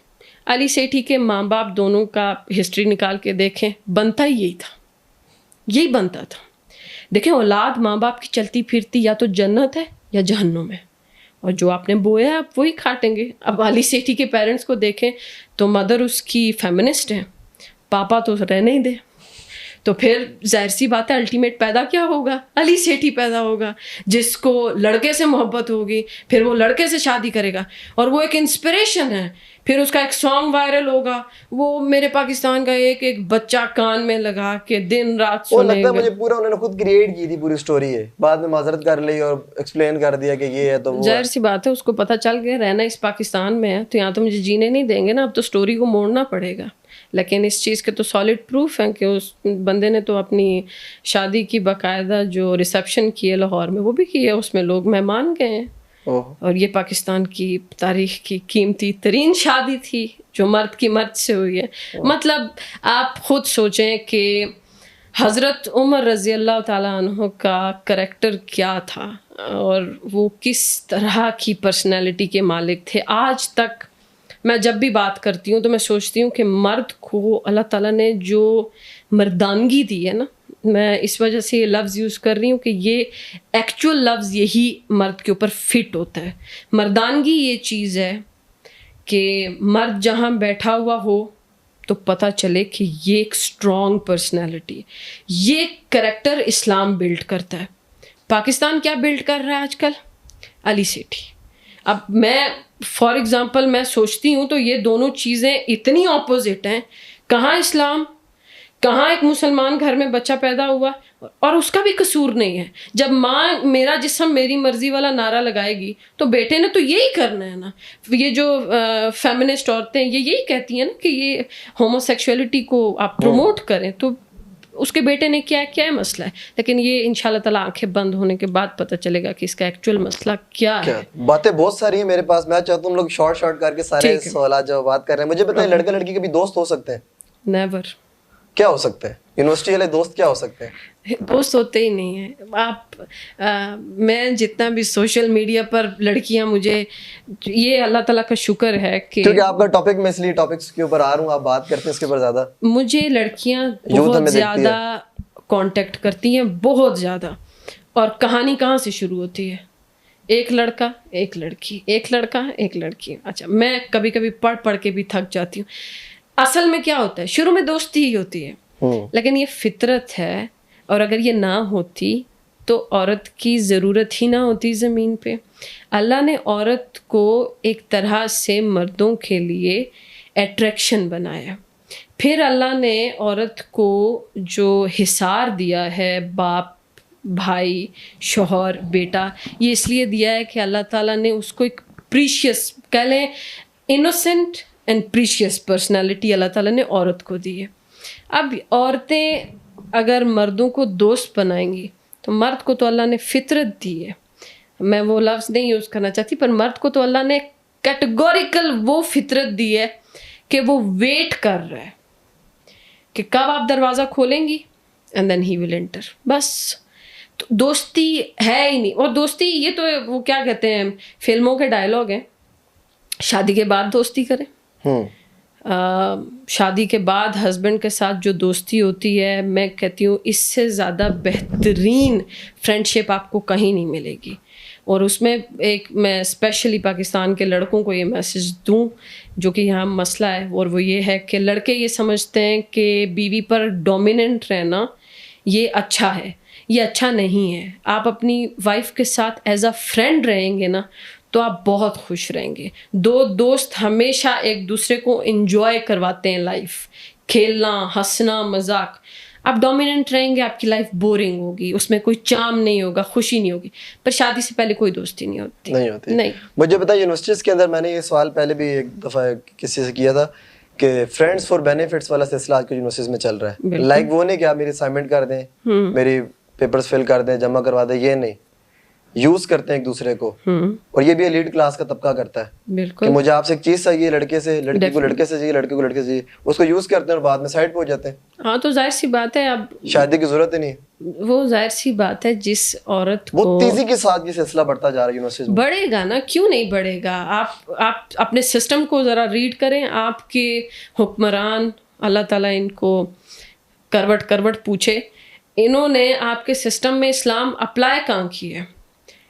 علی سیٹھی کے ماں باپ دونوں کا ہسٹری نکال کے دیکھیں, بنتا ہی یہی تھا, یہی بنتا تھا. دیکھیں اولاد ماں باپ کی چلتی پھرتی یا تو جنت ہے یا جہنم ہے, اور جو آپ نے بویا آپ وہی کھاٹیں گے. اب علی سیٹھی کے پیرنٹس کو دیکھیں تو مدر اس کی فیمنسٹ ہیں, پاپا تو رہنے ہی دے, تو پھر ظاہر سی بات ہے الٹیمیٹ پیدا کیا ہوگا, علی سیٹھی پیدا ہوگا جس کو لڑکے سے محبت ہوگی, پھر وہ لڑکے سے شادی کرے گا اور وہ ایک انسپریشن ہے, پھر اس کا ایک سانگ وائرل ہوگا, وہ میرے پاکستان کا ایک ایک بچہ کان میں لگا کے دن رات سنے گا. وہ لگتا ہے مجھے پورا انہوں نے خود کریٹ کی تھی پوری سٹوری ہے, بعد میں معذرت کر لی اور ایکسپلین کر دیا کہ یہ ہے. تو ظاہر سی بات ہے اس کو پتہ چل گیا رہنا اس پاکستان میں ہے تو یہاں تو مجھے جینے نہیں دیں گے نا, اب تو سٹوری کو موڑنا پڑے گا. لیکن اس چیز کے تو سالڈ پروف ہیں کہ اس بندے نے تو اپنی شادی کی باقاعدہ جو ریسیپشن کی ہے لاہور میں وہ بھی کی ہے, اس میں لوگ مہمان گئے ہیں, اور یہ پاکستان کی تاریخ کی قیمتی ترین شادی تھی جو مرد کی مرد سے ہوئی ہے. مطلب آپ خود سوچیں کہ حضرت عمر رضی اللہ تعالیٰ عنہ کا کریکٹر کیا تھا اور وہ کس طرح کی پرسنالٹی کے مالک تھے. آج تک میں جب بھی بات کرتی ہوں تو میں سوچتی ہوں کہ مرد کو اللہ تعالیٰ نے جو مردانگی دی ہے نا, میں اس وجہ سے یہ لفظ یوز کر رہی ہوں کہ یہ ایکچول لفظ یہی مرد کے اوپر فٹ ہوتا ہے. مردانگی یہ چیز ہے کہ مرد جہاں بیٹھا ہوا ہو تو پتہ چلے کہ یہ ایک اسٹرانگ پرسنالٹی ہے. یہ کریکٹر اسلام بلڈ کرتا ہے. پاکستان کیا بلڈ کر رہا ہے آج کل؟ علی سیٹھی. اب میں فار ایگزامپل میں سوچتی ہوں تو یہ دونوں چیزیں اتنی اپوزٹ ہیں, کہاں اسلام, کہاں ایک مسلمان گھر میں بچہ پیدا ہوا اور اس کا بھی قصور نہیں ہے. جب ماں میرا جسم میری مرضی والا نعرہ لگائے گی تو بیٹے نے تو یہی کرنا ہے نا. یہ جو فیمنسٹ عورتیں یہ یہی کہتی ہیں نا کہ یہ ہومو سیکشولیٹی کو آپ پروموٹ کریں, تو اس کے بیٹے نے کیا کیا مسئلہ ہے. لیکن یہ ان شاء اللہ تعالیٰ آنکھیں بند ہونے کے بعد پتہ چلے گا کہ اس کا ایکچوئل مسئلہ کیا ہے. باتیں بہت ساری ہیں میرے پاس, میں چاہتا ہوں ہم لوگ شارٹ کر کے سارے سوالات جو بات کر رہے ہیں. مجھے بتائیں لڑکا لڑکی کے بھی دوست ہو سکتے ہیں؟ نیور. کیا ہو سکتے ہیں یونیورسٹی والے دوست, کیا ہو سکتے ہیں؟ دوست ہوتے ہی نہیں ہیں. آپ میں جتنا بھی سوشل میڈیا پر لڑکیاں, مجھے یہ اللہ تعالیٰ کا شکر ہے کہ کیونکہ آپ کا ٹاپک میں اس لیے ٹاپکس کے اوپر آ رہا ہوں, آپ بات کرتے ہیں اس کے اوپر زیادہ, مجھے لڑکیاں بہت زیادہ کانٹیکٹ کرتی ہیں, بہت زیادہ. اور کہانی کہاں سے شروع ہوتی ہے؟ ایک لڑکا ایک لڑکی, ایک لڑکا ایک لڑکی. اچھا میں کبھی کبھی پڑھ کے بھی تھک جاتی ہوں. اصل میں کیا ہوتا ہے, شروع میں دوستی ہی ہوتی ہے, لیکن یہ فطرت ہے, اور اگر یہ نہ ہوتی تو عورت کی ضرورت ہی نہ ہوتی زمین پہ. اللہ نے عورت کو ایک طرح سے مردوں کے لیے اٹریکشن بنایا. پھر اللہ نے عورت کو جو حصار دیا ہے, باپ, بھائی, شوہر, بیٹا, یہ اس لیے دیا ہے کہ اللہ تعالیٰ نے اس کو ایک پریشیس, کہہ لیں انوسینٹ اینڈ پریشیس پرسنالٹی اللہ تعالیٰ نے عورت کو دی ہے. اب عورتیں اگر مردوں کو دوست بنائیں گی تو مرد کو تو اللہ نے فطرت دی ہے, میں وہ لفظ نہیں یوز کرنا چاہتی, پر مرد کو تو اللہ نے کیٹیگوریکل وہ فطرت دی ہے کہ وہ ویٹ کر رہا ہے کہ کب آپ دروازہ کھولیں گی and then he will enter. بس تو دوستی ہے ہی نہیں. اور دوستی یہ تو وہ کیا کہتے ہیں, فلموں کے ڈائلاگ ہیں, شادی کے بعد دوستی کریں. شادی کے بعد ہسبینڈ کے ساتھ جو دوستی ہوتی ہے, میں کہتی ہوں اس سے زیادہ بہترین فرینڈ شپ آپ کو کہیں نہیں ملے گی. اور اس میں ایک میں اسپیشلی پاکستان کے لڑکوں کو یہ میسج دوں جو کہ یہاں مسئلہ ہے, اور وہ یہ ہے کہ لڑکے یہ سمجھتے ہیں کہ بیوی پر ڈومیننٹ رہنا یہ اچھا ہے یہ اچھا نہیں ہے. آپ اپنی وائف کے ساتھ ایز اے فرینڈ رہیں گے نا تو آپ بہت خوش رہیں گے. دو دوست ہمیشہ ایک دوسرے کو انجوائے کرواتے ہیں لائف, کھیلنا ہنسنا مذاق. آپ ڈومیننٹ رہیں گے آپ کی لائف بورنگ ہوگی, اس میں کوئی چام نہیں ہوگا, خوشی نہیں ہوگی. پر شادی سے پہلے کوئی دوستی نہیں ہوتی. نہیں. مجھے پتا یونیورسٹیز کے اندر میں نے یہ سوال پہلے بھی ایک دفعہ کسی سے کیا تھا کہ فرینڈس فار بینیفٹس والا سلسلہ آج کل یونیورسٹیز میں چل رہا ہے. لائک وہ نہیں کہ آپ میری اسائنمنٹ کر دیں, میری پیپرز فل کر دیں, جمع کروا دیں, یہ نہیں. یوز کرتے ہیں ایک دوسرے کو, اور یہ بھی ایلیٹ کلاس کا طبقہ کرتا ہے کہ مجھے آپ سے ایک چیز چاہیے لڑکے سے, لڑکی کو لڑکے سے چاہیے, لڑکے کو لڑکے سے چاہیے, اس کو یوز کرتے ہیں اور بعد میں سائڈ پہ ہو جاتے ہیں. ہاں تو ظاہر سی بات ہے اب شادی کی ضرورت ہی نہیں. وہ ظاہر سی بات ہے جس عورت کو وہ تیزی کے ساتھ یہ سلسلہ بڑھتا جا رہا ہے یونیورسٹیز میں. بڑھے گا نا, کیوں نہیں بڑھے گا. آپ اپنے سسٹم کو ذرا ریڈ کریں. آپ کے حکمران اللہ تعالیٰ ان کو کروٹ پوچھے, انہوں نے آپ کے سسٹم میں اسلام اپلائی کہاں کی ہے.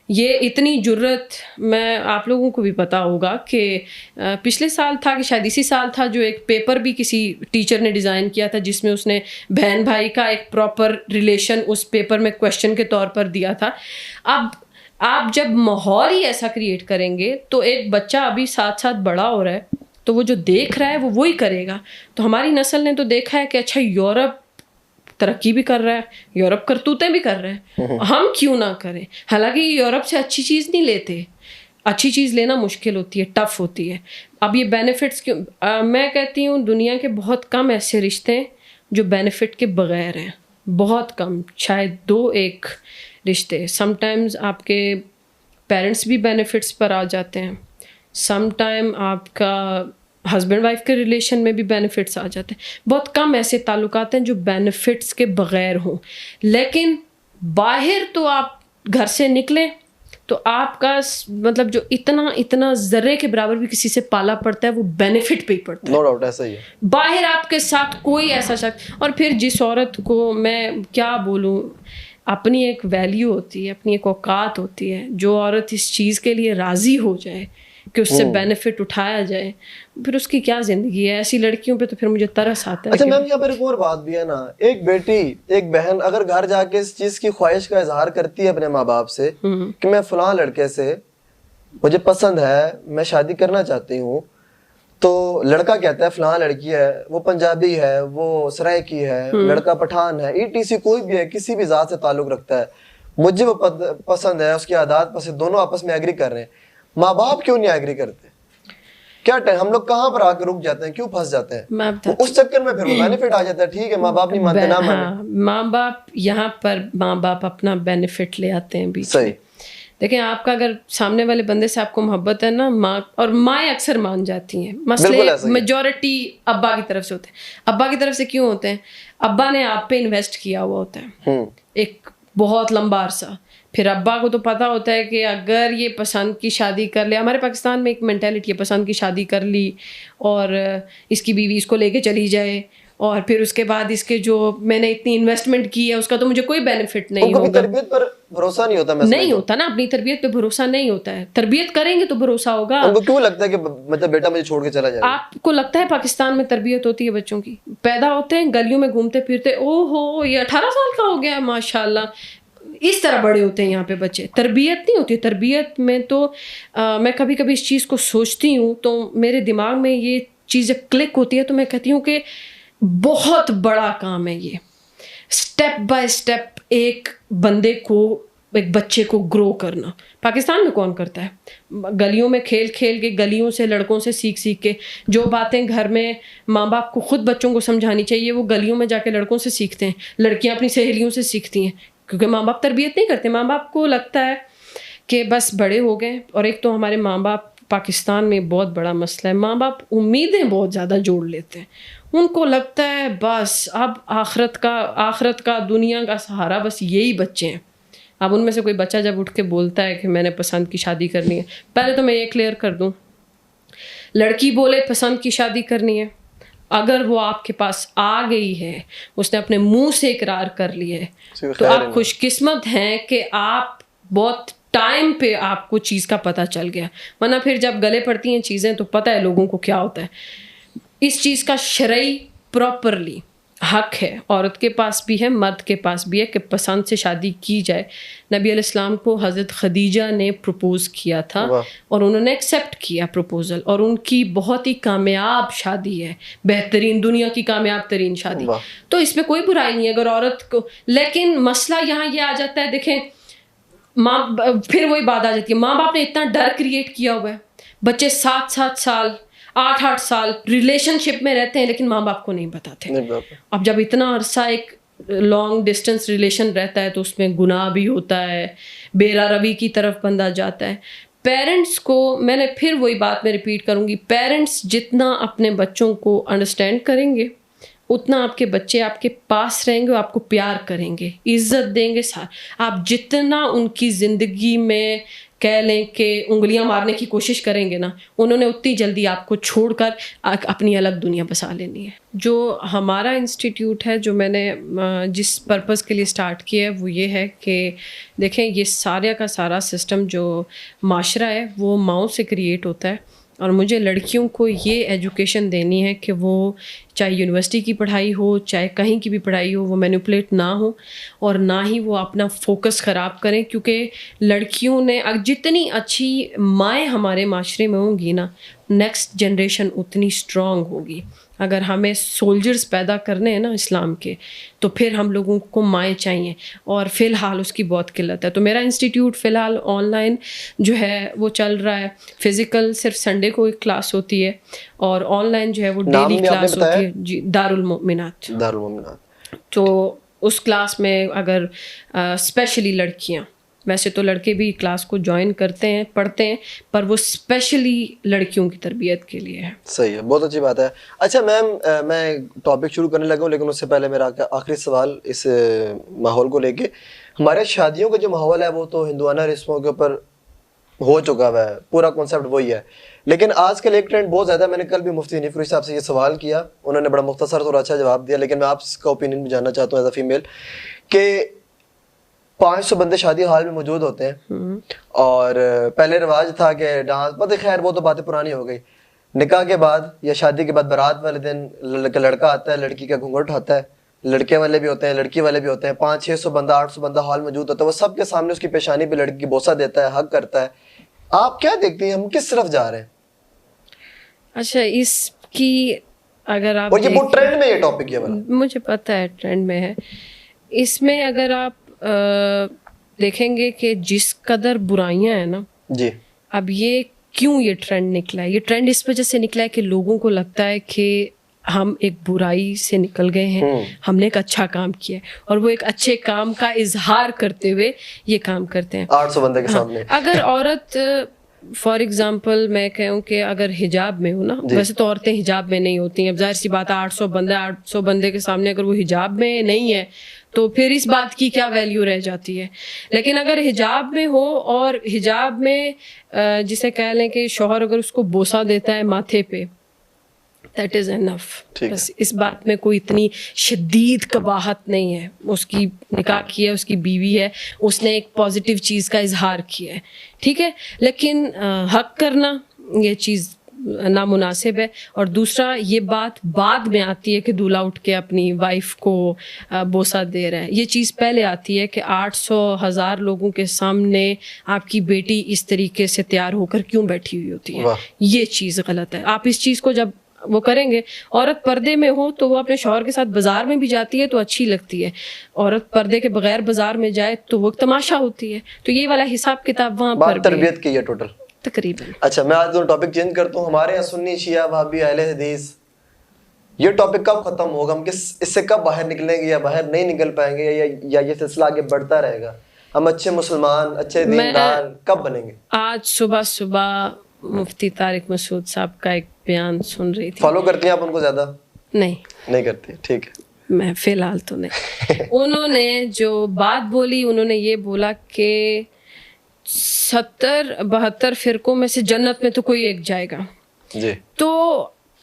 یہ اتنی جرت, میں آپ لوگوں کو بھی پتہ ہوگا کہ پچھلے سال تھا کہ شاید اسی سال تھا جو ایک پیپر بھی کسی ٹیچر نے ڈیزائن کیا تھا جس میں اس نے بہن بھائی کا ایک پراپر ریلیشن اس پیپر میں کویشچن کے طور پر دیا تھا. اب آپ جب ماحول ہی ایسا کریٹ کریں گے تو ایک بچہ ابھی ساتھ ساتھ بڑا ہو رہا ہے تو وہ جو دیکھ رہا ہے وہ وہی کرے گا. تو ہماری نسل نے تو دیکھا ہے کہ اچھا یورپ ترقی بھی کر رہا ہے, یورپ کرتوتیں بھی کر رہے ہیں, ہم کیوں نہ کریں. حالانکہ یورپ سے اچھی چیز نہیں لیتے, اچھی چیز لینا مشکل ہوتی ہے, ٹف ہوتی ہے. اب یہ بینیفٹس کیوں, میں کہتی ہوں دنیا کے بہت کم ایسے رشتے ہیں جو بینیفٹ کے بغیر ہیں, بہت کم, شاید 2-1 رشتے. سم ٹائمز آپ کے پیرنٹس بھی بینیفٹس پر آ جاتے ہیں, سم ٹائم آپ کا ہسبینڈ وائف کے ریلیشن میں بھی بینیفٹس آ جاتے ہیں. بہت کم ایسے تعلقات ہیں جو بینیفٹس کے بغیر ہوں. لیکن باہر تو آپ گھر سے نکلیں تو آپ کا مطلب جو اتنا ذرے کے برابر بھی کسی سے پالا پڑتا ہے وہ بینیفٹ پہ ہی پڑتا ہے. نو ڈاؤٹ ایسا ہی ہے. باہر آپ کے ساتھ کوئی ایسا شخص, اور پھر جس عورت کو میں کیا بولوں, اپنی ایک ویلیو ہوتی ہے, اپنی ایک اوقات ہوتی ہے. جو عورت اس چیز کے لیے راضی ہو جائے کہ اس سے بینیفٹ اٹھایا جائے, پھر اس کی کیا زندگی ہے. ایسی لڑکیوں پہ تو پھر مجھے ترس آتا ہے. اچھا میم یہاں پر ایک اور بات بھی ہے نا, ایک بیٹی ایک بہن اگر گھر جا کے اس چیز کی خواہش کا اظہار کرتی ہے اپنے ماں باپ سے کہ میں فلاں لڑکے سے مجھے پسند ہے, میں شادی کرنا چاہتی ہوں, تو لڑکا کہتا ہے فلاں لڑکی ہے, وہ پنجابی ہے, وہ سرائکی ہے, لڑکا پٹھان ہے, ETC کوئی بھی ہے, کسی بھی ذات سے تعلق رکھتا ہے, مجھے وہ پسند ہے, اس کی عادات پسند, دونوں آپس میں ایگری کر رہے ہیں. ماں باپ کیوں نہیں ایگری کرتے؟ کیا ہم لوگ کہاں پر آ کے رک جاتے ہیں, کیوں پھنس جاتے ہیں؟ اس چکر میں پھر وہ بینیفٹ آ جاتا ہے. ٹھیک ہے ماں باپ نہیں مانتے, نہ مانے. ماں باپ یہاں پر ماں باپ اپنا بینیفٹ لے آتے ہیں بیچ. صحیح. دیکھیں آپ کا اگر سامنے والے بندے سے آپ کو محبت ہے نا, ماں اور مائیں اکثر مان جاتی ہیں. مسئلے میجورٹی ابا کی طرف سے ہوتے ہیں. ابا کی طرف سے کیوں ہوتے ہیں؟ ابا نے آپ پہ انویسٹ کیا ہوا ہوتا ہے ایک بہت لمبا عرصہ. پھر ابا کو تو پتہ ہوتا ہے کہ اگر یہ پسند کی شادی کر لے, ہمارے پاکستان میں ایک مینٹیلٹی ہے پسند کی شادی کر لی اور اس کی بیوی اس کو لے کے چلی جائے, اور پھر اس کے بعد اس کے جو میں نے اتنی انویسٹمنٹ کی ہے اس کا تو مجھے کوئی بینیفٹ نہیں ہوگا. تربیت پر بھروسہ نہیں ہوتا. نہیں ہوتا نا, اپنی تربیت پہ بھروسہ نہیں ہوتا ہے. تربیت کریں گے تو بھروسہ ہوگا. ان کو کیوں لگتا ہے کہ مطلب بیٹا مجھے چھوڑ کے چلا جائے؟ آپ کو لگتا ہے پاکستان میں تربیت ہوتی ہے بچوں کی؟ پیدا ہوتے ہیں گلیوں میں گھومتے پھرتے, او ہو یہ 18 سال کا ہو گیا ماشاء اللہ, اس طرح بڑے ہوتے ہیں یہاں پہ بچے. تربیت نہیں ہوتی. تربیت میں تو میں کبھی کبھی اس چیز کو سوچتی ہوں تو میرے دماغ میں یہ چیزیں کلک ہوتی ہے, تو میں کہتی ہوں کہ بہت بڑا کام ہے یہ. اسٹیپ بائی اسٹیپ ایک بندے کو, ایک بچے کو گرو کرنا. پاکستان میں کون کرتا ہے؟ گلیوں میں کھیل کھیل کے, گلیوں سے لڑکوں سے سیکھ کے, جو باتیں گھر میں ماں باپ کو خود بچوں کو سمجھانی چاہیے وہ گلیوں میں جا کے لڑکوں سے سیکھتے ہیں. لڑکیاں اپنی سہیلیوں سے سیکھتی ہیں کیونکہ ماں باپ تربیت نہیں کرتے. ماں باپ کو لگتا ہے کہ بس بڑے ہو گئے. اور ایک تو ہمارے ماں باپ پاکستان میں بہت بڑا مسئلہ ہے, ماں باپ امیدیں بہت زیادہ جوڑ لیتے ہیں. ان کو لگتا ہے بس اب آخرت کا دنیا کا سہارا بس یہی بچے ہیں. اب ان میں سے کوئی بچہ جب اٹھ کے بولتا ہے کہ میں نے پسند کی شادی کرنی ہے, پہلے تو میں یہ کلیئر کر دوں, لڑکی بولے پسند کی شادی کرنی ہے, اگر وہ آپ کے پاس آ گئی ہے, اس نے اپنے منہ سے اقرار کر لی ہے, تو آپ خوش قسمت ہیں کہ آپ بہت ٹائم پہ آپ کو چیز کا پتہ چل گیا. ورنہ پھر جب گلے پڑتی ہیں چیزیں تو پتہ ہے لوگوں کو کیا ہوتا ہے. اس چیز کا شرعی پراپرلی حق ہے, عورت کے پاس بھی ہے, مرد کے پاس بھی ہے کہ پسند سے شادی کی جائے. نبی علیہ السلام کو حضرت خدیجہ نے پروپوز کیا تھا اور انہوں نے ایکسیپٹ کیا پروپوزل, اور ان کی بہت ہی کامیاب شادی ہے, بہترین, دنیا کی کامیاب ترین شادی. تو اس میں کوئی برائی نہیں ہے اگر عورت کو, لیکن مسئلہ یہاں یہ آ جاتا ہے, دیکھیں ماں, پھر وہی بات آ جاتی ہے, ماں باپ نے اتنا ڈر کریٹ کیا ہوا ہے, بچے 7 سال 8 سال ریلیشن شپ میں رہتے ہیں لیکن ماں باپ کو نہیں بتاتے. اب جب اتنا عرصہ ایک لانگ ڈسٹینس ریلیشن رہتا ہے تو اس میں گناہ بھی ہوتا ہے, بے روی کی طرف بندہ جاتا ہے. پیرنٹس کو, میں نے پھر وہی بات میں ریپیٹ کروں گی, پیرنٹس جتنا اپنے بچوں کو انڈرسٹینڈ کریں گے اتنا آپ کے بچے آپ کے پاس رہیں گے, آپ کو پیار کریں گے, عزت دیں گے. آپ جتنا ان کی زندگی میں کہہ لیں کہ انگلیاں مارنے کی کوشش کریں گے نا, انہوں نے اتنی جلدی آپ کو چھوڑ کر اپنی الگ دنیا بسا لینی ہے. جو ہمارا انسٹیٹیوٹ ہے, جو میں نے جس پرپز کے لیے اسٹارٹ کیا ہے, وہ یہ ہے کہ دیکھیں یہ سارے کا سارا سسٹم جو معاشرہ ہے وہ ماؤں سے کریٹ ہوتا ہے, اور مجھے لڑکیوں کو یہ ایجوکیشن دینی ہے کہ وہ چاہے یونیورسٹی کی پڑھائی ہو چاہے کہیں کی بھی پڑھائی ہو, وہ مینیپولیٹ نہ ہو اور نہ ہی وہ اپنا فوکس خراب کریں. کیونکہ لڑکیوں نے جتنی اچھی مائیں ہمارے معاشرے میں ہوں گی نا, نیکسٹ جنریشن اتنی اسٹرانگ ہوگی. اگر ہمیں سولجرز پیدا کرنے ہیں نا اسلام کے, تو پھر ہم لوگوں کو مائیں چاہیے, اور فی الحال اس کی بہت قلت ہے. تو میرا انسٹیٹیوٹ فی الحال آن لائن جو ہے وہ چل رہا ہے. فزیکل صرف سنڈے کو ایک کلاس ہوتی ہے, اور آن لائن جو ہے وہ ڈیلی کلاس ہوتی ہے. جی, دارالمؤمنات. تو اس کلاس میں اگر اسپیشلی لڑکیاں, ویسے تو لڑکے بھی کلاس کو جوائن کرتے ہیں, پڑھتے ہیں, پر وہ اسپیشلی لڑکیوں کی تربیت کے لیے ہے. صحیح ہے, بہت اچھی بات ہے. اچھا میم, میں ٹاپک شروع کرنے لگا ہوں لیکن اس سے پہلے میرا آخری سوال اس ماحول کو لے کے. ہمارے شادیوں کا جو ماحول ہے وہ تو ہندوانہ رسموں کے اوپر ہو چکا ہوا ہے, پورا کانسیپٹ وہی ہے. لیکن آج کل ایک ٹرینڈ بہت زیادہ, میں نے کل بھی مفتی حنیف روی صاحب سے یہ سوال کیا, انہوں نے بڑا مختصر اور اچھا جواب دیا, لیکن میں آپ کا اوپینین بھی جاننا چاہتا ہوں ایز اے فیمیل, کہ 500 بندے شادی ہال میں موجود ہوتے ہیں, اور پہلے رواج تھا کہ ڈانس, پتہ خیر وہ تو باتیں پرانی ہو گئی. نکاح کے بعد یا شادی کے بعد بارات والے دن لڑکا آتا ہے, لڑکی کا گھونگھٹ اٹھاتا ہے, لڑکے والے بھی ہوتے ہیں لڑکی والے بھی ہوتے ہیں, 500-600 بندہ 800 بندہ ہال موجود ہوتا ہے, وہ سب کے سامنے اس کی پیشانی پہ لڑکی کی بوسہ دیتا ہے, حق کرتا ہے. آپ کیا دیکھتی ہیں, ہم کس طرف جا رہے ہیں؟ اچھا, اس کی اگر آپ, اور یہ بہت ٹرینڈ میں یہ ٹاپک ہے, مجھے پتہ ہے ٹرینڈ میں ہے. اس میں اگر آپ دیکھیں گے کہ جس قدر برائیاں ہیں نا, جی, اب یہ کیوں یہ ٹرینڈ نکلا ہے, یہ ٹرینڈ اس وجہ سے نکلا ہے کہ لوگوں کو لگتا ہے کہ ہم ایک برائی سے نکل گئے ہیں, ہم نے ایک اچھا کام کیا ہے, اور وہ ایک اچھے کام کا اظہار کرتے ہوئے یہ کام کرتے ہیں 800 بندے کے سامنے. اگر عورت فار ایگزامپل میں کہوں کہ اگر حجاب میں ہو نا, ویسے تو عورتیں حجاب میں نہیں ہوتی ہیں, اب ظاہر سی بات ہے 800 بندے کے سامنے اگر وہ حجاب میں نہیں ہے تو پھر اس بات کی کیا ویلیو رہ جاتی ہے. لیکن اگر حجاب میں ہو, اور حجاب میں جسے کہہ لیں کہ شوہر اگر اس کو بوسہ دیتا ہے ماتھے پہ, دیٹ از انف. بس اس بات میں کوئی اتنی شدید قباحت نہیں ہے. اس کی نکاح کی ہے, اس کی بیوی ہے, اس نے ایک پازیٹیو چیز کا اظہار کیا ہے, ٹھیک ہے. لیکن حق کرنا یہ چیز نامناسب ہے. اور دوسرا یہ بات بعد میں آتی ہے کہ دولہا اٹھ کے اپنی وائف کو بوسہ دے رہا ہے. یہ چیز پہلے آتی ہے کہ 800,000 لوگوں کے سامنے آپ کی بیٹی اس طریقے سے تیار ہو کر کیوں بیٹھی ہوئی ہوتی ہے. یہ چیز غلط ہے. آپ اس چیز کو جب وہ کریں گے, عورت پردے میں ہو تو وہ اپنے شوہر کے ساتھ بازار میں بھی جاتی ہے تو اچھی لگتی ہے, عورت پردے کے بغیر بازار میں جائے تو وہ تماشا ہوتی ہے. تو یہ والا حساب کتاب وہاں پر تربیت کی ہے ٹوٹل تقریباً. اچھا, میں آج ٹاپک چینج کرتا ہوں. ہمارے یہاں سنی, شیعہ, وہابی, اہل حدیث, یہ ٹاپک کب ختم ہوگا, ہم اس سے کب باہر نکلیں گے یا باہر نہیں نکل پائیں گے, یا یہ سلسلہ آگے بڑھتا رہے گا؟ ہم اچھے مسلمان, اچھے دیندار کب بنیں گے؟ آج صبح مفتی طارق مسعود صاحب کا ایک بیان سن رہی تھی. فالو کرتی ہیں آپ ان کو زیادہ؟ نہیں کرتی, ٹھیک ہے. میں فی الحال تو نہیں. انہوں نے جو بات بولی, انہوں نے یہ بولا کہ 70-72 فرقوں میں سے جنت میں تو کوئی ایک جائے گا. جی, تو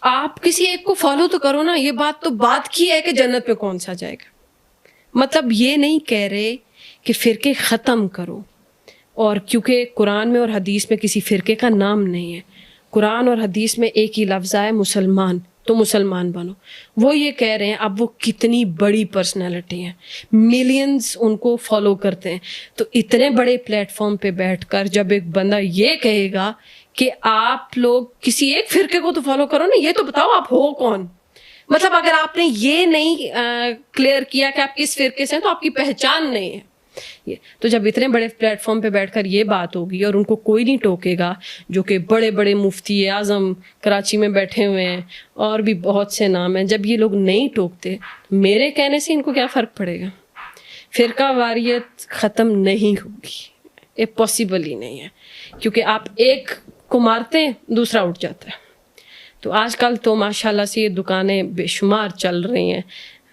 آپ کسی ایک کو فالو تو کرو نا. یہ بات تو بات کی ہے کہ جنت پہ کون سا جائے گا. مطلب یہ نہیں کہہ رہے کہ فرقے ختم کرو, اور کیونکہ قرآن میں اور حدیث میں کسی فرقے کا نام نہیں ہے. قرآن اور حدیث میں ایک ہی لفظ ہے مسلمان. تو مسلمان بنو. وہ یہ کہہ رہے ہیں, اب وہ کتنی بڑی پرسنالٹی ہیں, ملینز ان کو فالو کرتے ہیں, تو اتنے بڑے پلیٹ فارم پہ بیٹھ کر جب ایک بندہ یہ کہے گا کہ آپ لوگ کسی ایک فرقے کو تو فالو کرو نا, یہ تو بتاؤ آپ ہو کون. مطلب اگر آپ نے یہ نہیں کلیئر کیا کہ آپ کس فرقے سے ہیں تو آپ کی پہچان نہیں ہے. تو جب اتنے بڑے پلیٹ فارم پہ بیٹھ کر یہ بات ہوگی اور ان کو کوئی نہیں ٹوکے گا, جو کہ بڑے بڑے مفتی اعظم کراچی میں بیٹھے ہوئے ہیں اور بھی بہت سے نام ہیں, جب یہ لوگ نہیں ٹوکتے, میرے کہنے سے ان کو کیا فرق پڑے گا؟ فرقہ واریت ختم نہیں ہوگی, یہ پاسبل ہی نہیں ہے, کیونکہ آپ ایک کو مارتے ہیں دوسرا اٹھ جاتا ہے. تو آج کل تو ماشاءاللہ سے یہ دکانیں بے شمار چل رہی ہیں,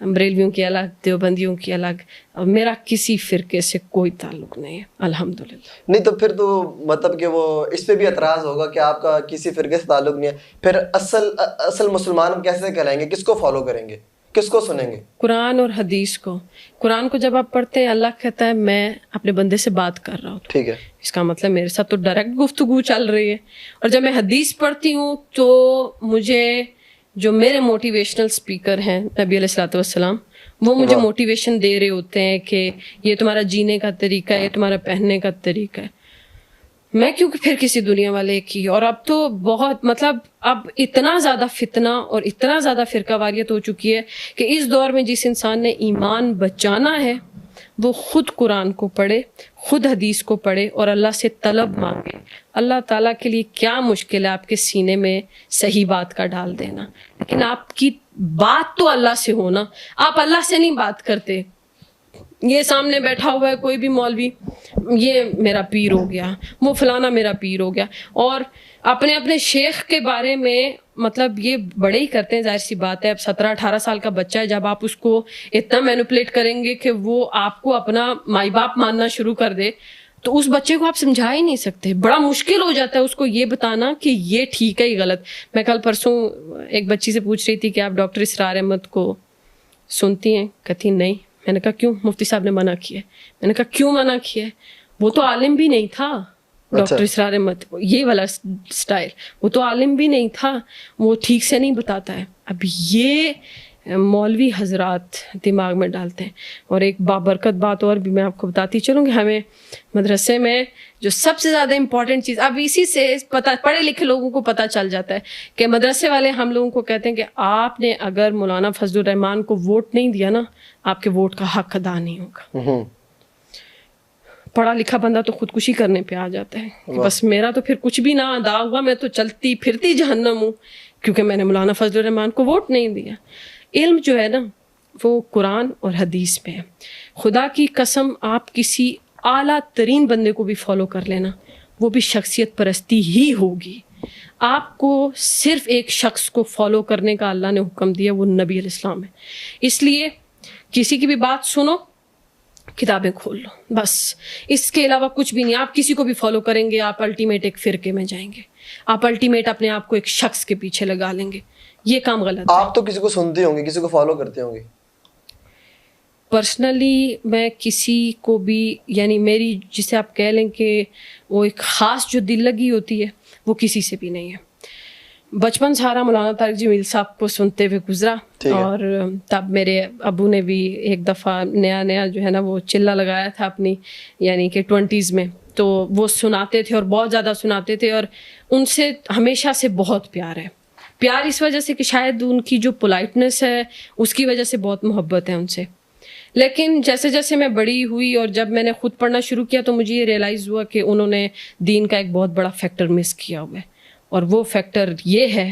بریلویوں کی الگ, دیوبندیوں کی الگ, اور میرا کسی فرقے سے کوئی تعلق نہیں ہے الحمدللہ. نہیں تو پھر تو مطلب کہ وہ اس پہ بھی اعتراض ہوگا کہ آپ کا کسی فرقے سے تعلق نہیں ہے, پھر اصل مسلمان ہم کیسے کہلائیں گے؟ کس کو فالو کریں گے, کس کو سنیں گے؟ قرآن اور حدیث کو. قرآن کو جب آپ پڑھتے ہیں, اللہ کہتا ہے میں اپنے بندے سے بات کر رہا ہوں, ٹھیک ہے, اس کا مطلب میرے ساتھ تو ڈائریکٹ گفتگو چل رہی ہے. اور جب میں حدیث پڑھتی ہوں تو مجھے جو میرے موٹیویشنل اسپیکر ہیں نبی علیہ الصلوۃ والسلام, وہ مجھے موٹیویشن دے رہے ہوتے ہیں کہ یہ تمہارا جینے کا طریقہ ہے, یہ تمہارا پہننے کا طریقہ ہے. میں کیونکہ پھر کسی دنیا والے کی. اور اب تو بہت مطلب اب اتنا زیادہ فتنہ اور اتنا زیادہ فرقہ واریت ہو چکی ہے کہ اس دور میں جس انسان نے ایمان بچانا ہے وہ خود قرآن کو پڑھے, خود حدیث کو پڑھے اور اللہ سے طلب مانگے. اللہ تعالیٰ کے لیے کیا مشکل ہے آپ کے سینے میں صحیح بات کا ڈال دینا, لیکن آپ کی بات تو اللہ سے ہونا. آپ اللہ سے نہیں بات کرتے, یہ سامنے بیٹھا ہوا ہے کوئی بھی مولوی, یہ میرا پیر ہو گیا, وہ فلانا میرا پیر ہو گیا, اور اپنے اپنے شیخ کے بارے میں مطلب یہ بڑے ہی کرتے ہیں. ظاہر سی بات ہے, اب 17-18 سال کا بچہ ہے, جب آپ اس کو اتنا مینوپولیٹ کریں گے کہ وہ آپ کو اپنا مائی باپ ماننا شروع کر دے, تو اس بچے کو آپ سمجھا ہی نہیں سکتے. بڑا مشکل ہو جاتا ہے اس کو یہ بتانا کہ یہ ٹھیک ہے, یہ غلط. میں کل پرسوں ایک بچی سے پوچھ رہی تھی کہ آپ ڈاکٹر اسرار احمد کو سنتی ہیں؟ کہتی نہیں. میں نے کہا کیوں؟ مفتی صاحب نے منع کیا ہے. میں نے کہا کیوں منع کیا ہے؟ وہ تو عالم بھی نہیں تھا ڈاکٹر اسرار احمد, یہ والا سٹائل, وہ تو عالم بھی نہیں تھا, وہ ٹھیک سے نہیں بتاتا ہے. اب یہ مولوی حضرات دماغ میں ڈالتے ہیں. اور ایک بابرکت بات اور بھی میں آپ کو بتاتی چلوں گی, ہمیں مدرسے میں جو سب سے زیادہ امپورٹنٹ چیز, اب اسی سے پڑھے لکھے لوگوں کو پتہ چل جاتا ہے کہ مدرسے والے ہم لوگوں کو کہتے ہیں کہ آپ نے اگر مولانا فضل الرحمان کو ووٹ نہیں دیا نا, آپ کے ووٹ کا حق ادا نہیں ہوگا. پڑھا لکھا بندہ تو خودکشی کرنے پہ آ جاتا ہے کہ بس میرا تو پھر کچھ بھی نہ ادا ہوا, میں تو چلتی پھرتی جہنم ہوں کیونکہ میں نے مولانا فضل الرحمان کو ووٹ نہیں دیا. علم جو ہے نا وہ قرآن اور حدیث میں ہے. خدا کی قسم آپ کسی اعلیٰ ترین بندے کو بھی فالو کر لینا, وہ بھی شخصیت پرستی ہی ہوگی. آپ کو صرف ایک شخص کو فالو کرنے کا اللہ نے حکم دیا, وہ نبی علیہ السلام ہے. اس لیے کسی کی بھی بات سنو, کتابیں کھول لو, بس اس کے علاوہ کچھ بھی نہیں. آپ کسی کو بھی فالو کریں گے, آپ الٹیمیٹ ایک فرقے میں جائیں گے, آپ الٹیمیٹ اپنے آپ کو ایک شخص کے پیچھے لگا لیں گے. یہ کام غلط ہے. آپ تو کسی کو سنتے ہوں گے, کسی کو فالو کرتے ہوں گے. پرسنلی میں کسی کو بھی, یعنی میری جسے آپ کہہ لیں کہ وہ ایک خاص جو دل لگی ہوتی ہے, وہ کسی سے بھی نہیں ہے. بچپن سارا مولانا طارق جمیل صاحب کو سنتے ہوئے گزرا, اور تب میرے ابو نے بھی ایک دفعہ نیا جو ہے نا وہ چلہ لگایا تھا اپنی, یعنی کہ 20s میں, تو وہ سناتے تھے اور بہت زیادہ سناتے تھے, اور ان سے ہمیشہ سے بہت پیار ہے. پیار اس وجہ سے کہ شاید ان کی جو پولائٹنس ہے اس کی وجہ سے بہت محبت ہے ان سے. لیکن جیسے جیسے میں بڑی ہوئی اور جب میں نے خود پڑھنا شروع کیا تو مجھے یہ ریئلائز ہوا کہ انہوں نے دین کا ایک بہت بڑا فیکٹر مس کیا ہوا ہے, اور وہ فیکٹر یہ ہے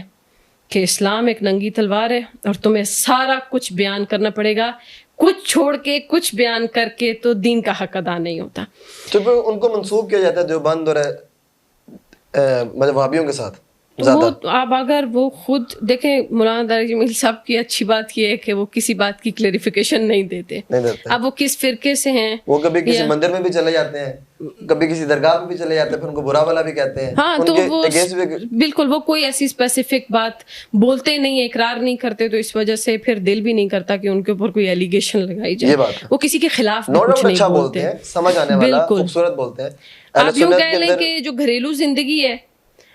کہ اسلام ایک ننگی تلوار ہے اور تمہیں سارا کچھ بیان کرنا پڑے گا, کچھ چھوڑ کے کچھ بیان کر کے تو دین کا حق ادا نہیں ہوتا. تو پھر ان کو منسوب کیا جاتا ہے دیوبند اور مطلب وہابیوں کے ساتھ. وہ اب اگر وہ خود دیکھیں, مولانا طارق جمیل صاحب کی اچھی بات یہ ہے کہ وہ کسی بات کی کلیریفیکیشن نہیں دیتے. اب وہ کس فرقے سے ہیں, وہ کبھی کسی مندر میں بھی چلے جاتے ہیں, کبھی کسی درگاہ میں بھی چلے جاتے ہیں, پھر ان کو برا والا بھی کہتے ہیں. ہاں تو وہ بالکل وہ کوئی ایسی اسپیسیفک بات بولتے نہیں, اقرار نہیں کرتے, تو اس وجہ سے پھر دل بھی نہیں کرتا کہ ان کے اوپر کوئی ایلیگیشن لگائی جائے. وہ کسی کے خلاف کچھ نہیں بولتے ہیں, سمجھ آنے والا خوبصورت بولتے ہیں. آپ یوں کہہ لیں کہ جو گھریلو زندگی ہے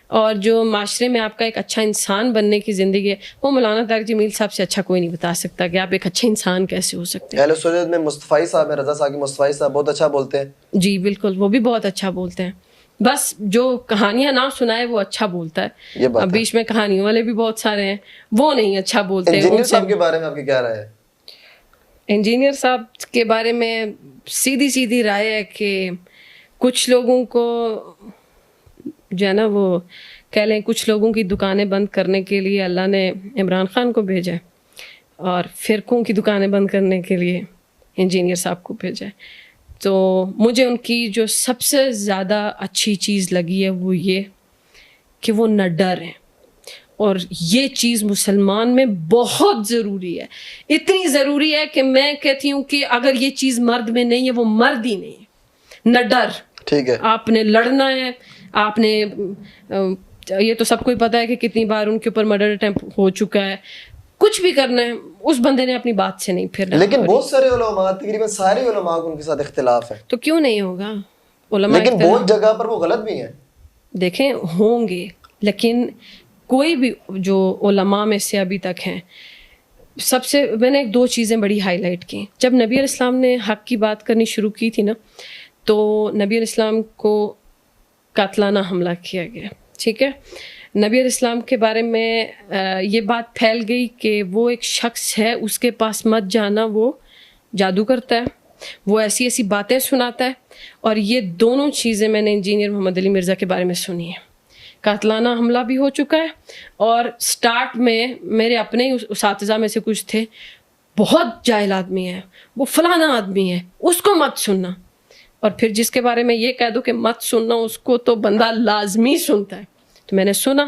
اور جو معاشرے میں آپ کا ایک اچھا انسان بننے کی زندگی ہے وہ مولانا طارق جمیل صاحب سے اچھا کوئی نہیں بتا سکتا کہ آپ ایک اچھے انسان کیسے ہو سکتے ہیں. اہل سنت میں مصطفی صاحب ہیں, رضا ثاقب مصطفی صاحب بہت اچھا بولتے ہیں. جی بالکل, وہ بھی بہت اچھا بولتے ہیں, بس جو کہانیاں نہ سنائے وہ اچھا بولتا ہے. یہ بات اب بیچ میں کہانیوں والے بھی بہت سارے ہیں, وہ نہیں اچھا بولتے. انجینئر صاحب کے بارے میں آپ کی کیا رائے ہے؟ انجینئر صاحب کے بارے میں سیدھی سیدھی رائے ہے کہ کچھ لوگوں کو جو ہے نا وہ کہہ لیں کچھ لوگوں کی دکانیں بند کرنے کے لیے اللہ نے عمران خان کو بھیجا ہے, اور فرقوں کی دکانیں بند کرنے کے لیے انجینئر صاحب کو بھیجا ہے. تو مجھے ان کی جو سب سے زیادہ اچھی چیز لگی ہے وہ یہ کہ وہ نہ ڈر ہیں, اور یہ چیز مسلمان میں بہت ضروری ہے. اتنی ضروری ہے کہ میں کہتی ہوں کہ اگر یہ چیز مرد میں نہیں ہے وہ مرد ہی نہیں ہے. نہ ڈر, ٹھیک ہے, آپ نے لڑنا ہے, آپ نے یہ تو سب کو ہی پتا ہے کہ کتنی بار ان کے اوپر مرڈر اٹیمپٹ ہو چکا ہے. کچھ بھی کرنا ہے اس بندے نے اپنی بات سے نہیں پھرنا. لیکن بہت سارے علماء, تقریباً سارے علماء کو ان کے ساتھ اختلاف ہے. تو کیوں نہیں ہوگا علماء, لیکن بہت جگہ پر وہ غلط بھی ہیں. دیکھیں ہوں گے, لیکن کوئی بھی جو علماء میں سے ابھی تک ہیں, سب سے میں نے 2 چیزیں بڑی ہائی لائٹ کی. جب نبی علیہ السلام نے حق کی بات کرنی شروع کی تھی نا, تو نبی علیہ السلام کو قاتلانہ حملہ کیا گیا. ٹھیک ہے, نبی علیہ السلام کے بارے میں یہ بات پھیل گئی کہ وہ ایک شخص ہے, اس کے پاس مت جانا, وہ جادو کرتا ہے, وہ ایسی ایسی باتیں سناتا ہے. اور یہ دونوں چیزیں میں نے انجینئر محمد علی مرزا کے بارے میں سنی ہیں. قاتلانہ حملہ بھی ہو چکا ہے, اور سٹارٹ میں میرے اپنے اساتذہ میں سے کچھ تھے, بہت جاہل آدمی ہے, وہ فلانا آدمی ہے, اس کو مت سننا. اور پھر جس کے بارے میں یہ کہہ دو کہ مت سننا, اس کو تو بندہ لازمی سنتا ہے. تو میں نے سنا.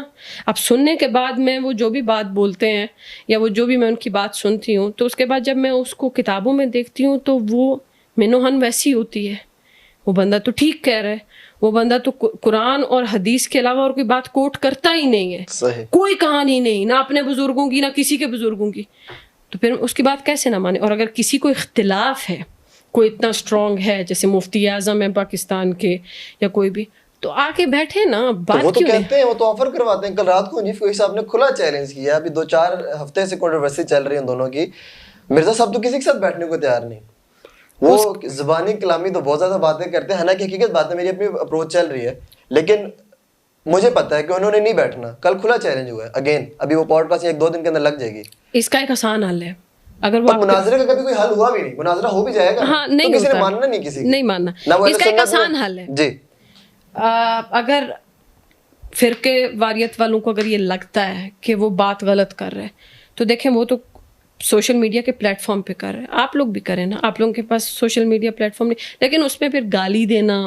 اب سننے کے بعد میں وہ جو بھی بات بولتے ہیں یا وہ جو بھی میں ان کی بات سنتی ہوں, تو اس کے بعد جب میں اس کو کتابوں میں دیکھتی ہوں تو وہ منوہن ویسی ہوتی ہے. وہ بندہ تو ٹھیک کہہ رہا ہے, وہ بندہ تو قرآن اور حدیث کے علاوہ اور کوئی بات کوٹ کرتا ہی نہیں ہے. صحیح. کوئی کہانی نہیں, نہ اپنے بزرگوں کی نہ کسی کے بزرگوں کی. تو پھر اس کی بات کیسے نہ مانے؟ اور اگر کسی کو اختلاف ہے, کوئی اتنا اسٹرانگ ہے جیسے مفتی اعظم ہے پاکستان کے یا کوئی بھی, تو آ کے بیٹھے نا, بات وہ تو کیوں کہتے ہیں, وہ تو آفر کرواتے ہیں. کل رات کو فوئی صاحب نے کھلا چیلنج کیا, ابھی 2-4 ہفتے سے کنٹروورسی چل رہی ہے ان دونوں کی. مرزا صاحب تو کسی کے ساتھ بیٹھنے کو تیار نہیں. وہ زبانی کلامی تو بہت زیادہ باتیں کرتے ہیں, حالانکہ حقیقت باتیں میری اپنی اپروچ چل رہی ہے, لیکن مجھے پتا ہے کہ انہوں نے نہیں بیٹھنا. کل کھلا چیلنج ہوا ہے اگین, ابھی وہ پوڈ کاسٹ 1-2 دن کے اندر لگ جائے گی. اس کا ایک آسان حل ہے. اگر وہ مناظرے کا کبھی کوئی حل ہوا بھی نہیں, مناظرہ ہو بھی جائے گا, ہاں نہیں کسی نے ماننا نہیں, کسی نہیں ماننا. اس کا ایک آسان حل ہے. جی, اگر فرقے واریت والوں کو اگر یہ لگتا ہے کہ وہ بات غلط کر رہے, تو دیکھیں وہ تو سوشل میڈیا کے پلیٹ فارم پہ کر رہے ہیں, آپ لوگ بھی کریں نا. آپ لوگوں کے پاس سوشل میڈیا پلیٹ فارم نہیں, لیکن اس میں پھر گالی دینا,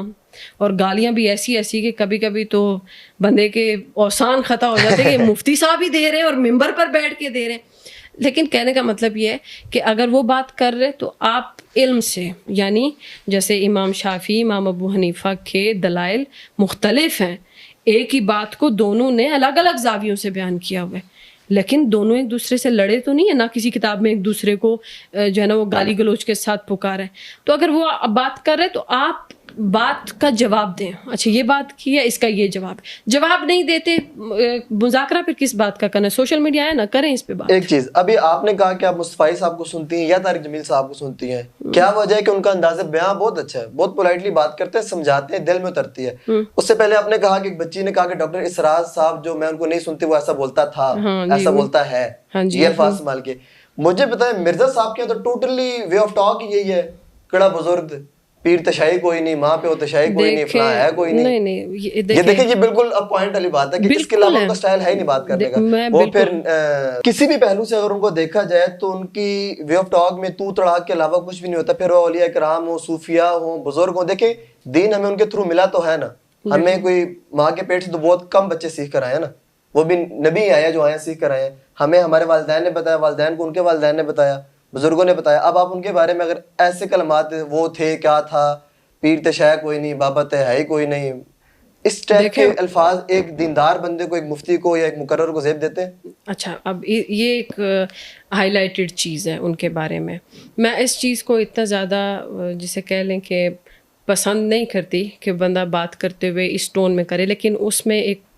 اور گالیاں بھی ایسی ایسی کہ کبھی کبھی تو بندے کے اوسان خطا ہو جاتے ہیں کہ مفتی صاحب ہی دے رہے ہیں اور ممبر پر بیٹھ کے دے رہے ہیں. لیکن کہنے کا مطلب یہ ہے کہ اگر وہ بات کر رہے تو آپ علم سے, یعنی جیسے امام شافعی, امام ابو حنیفہ کے دلائل مختلف ہیں, ایک ہی بات کو دونوں نے الگ الگ زاویوں سے بیان کیا ہوا ہے, لیکن دونوں ایک دوسرے سے لڑے تو نہیں ہے, نہ کسی کتاب میں ایک دوسرے کو جو ہے نا وہ گالی گلوچ کے ساتھ پکارے. تو اگر وہ بات کر رہے تو آپ بات کا جواب دیں. اچھا یہ بات کی ہے, اس کا یہ جواب نہیں دیتے, مذاکرہ پھر کس بات کا کرنا ہے؟ سوشل میڈیا ہے نا, کریں اس پہ بات. ایک چیز, ابھی آپ نے کہا کہ آپ مصطفی صاحب کو سنتی ہیں یا طارق جمیل صاحب کو سنتی ہیں, کیا وجہ ہے کہ ان کا انداز بیان بہت اچھا ہے, بہت پولائٹلی بات کرتے ہیں, سمجھاتے ہیں, دل میں اترتی ہے. اس سے پہلے آپ نے کہا کہ ایک بچی نے کہا کہ ڈاکٹر اسراج صاحب جو میں ان کو نہیں سنتی وہ ایسا بولتا تھا, ایسا بولتا ہے, یہ الفاظ استعمال کے. مجھے پتا ہے مرزا صاحب کے تو ٹوٹلی وے آف ٹاک یہی ہے, کڑا بزرگ, پیر تشائی کوئی نہیں, ماں پہ تشائی کوئی نہیں, فلاں ہے کوئی نہیں. یہ دیکھیں یہ بالکل اب پوائنٹ والی بات ہے کہ اس کے علاوہ ان کا سٹائل ہے ہی نہیں بات کرنے کا. وہ پھر کسی بھی پہلو سے اگر ان کو دیکھا جائے تو ان کی وے آف ٹاک میں تو تڑاک کے علاوہ کچھ بھی نہیں ہوتا. پھر وہ اولیاء کرام ہوں, صوفیاء ہوں, بزرگ ہوں, دیکھیں دین ہمیں ان کے تھرو ملا تو ہے نا. ہمیں کوئی ماں کے پیٹ سے تو بہت کم بچے سیکھ کر آئے ہیں نا, وہ بھی نبی آیا جو آئے سیکھ کر آئے ہیں. ہمیں ہمارے والدین نے بتایا, والدین کو ان کے والدین نے بتایا, بزرگوں نے بتایا. اب آپ ان کے بارے میں اگر ایسے کلمات وہ تھے, کیا تھا, پیر تشاہ کوئی نہیں, بابت ہے ہی کوئی نہیں, اس ٹائپ کے الفاظ ایک دیندار بندے کو, ایک مفتی کو یا ایک مقرر کو زیب دیتے ہیں. اچھا اب یہ ایک ہائی لائٹڈ چیز ہے ان کے بارے میں. میں اس چیز کو اتنا زیادہ جسے کہہ لیں کہ پسند نہیں کرتی کہ بندہ بات کرتے ہوئے اس ٹون میں کرے, لیکن اس میں ایک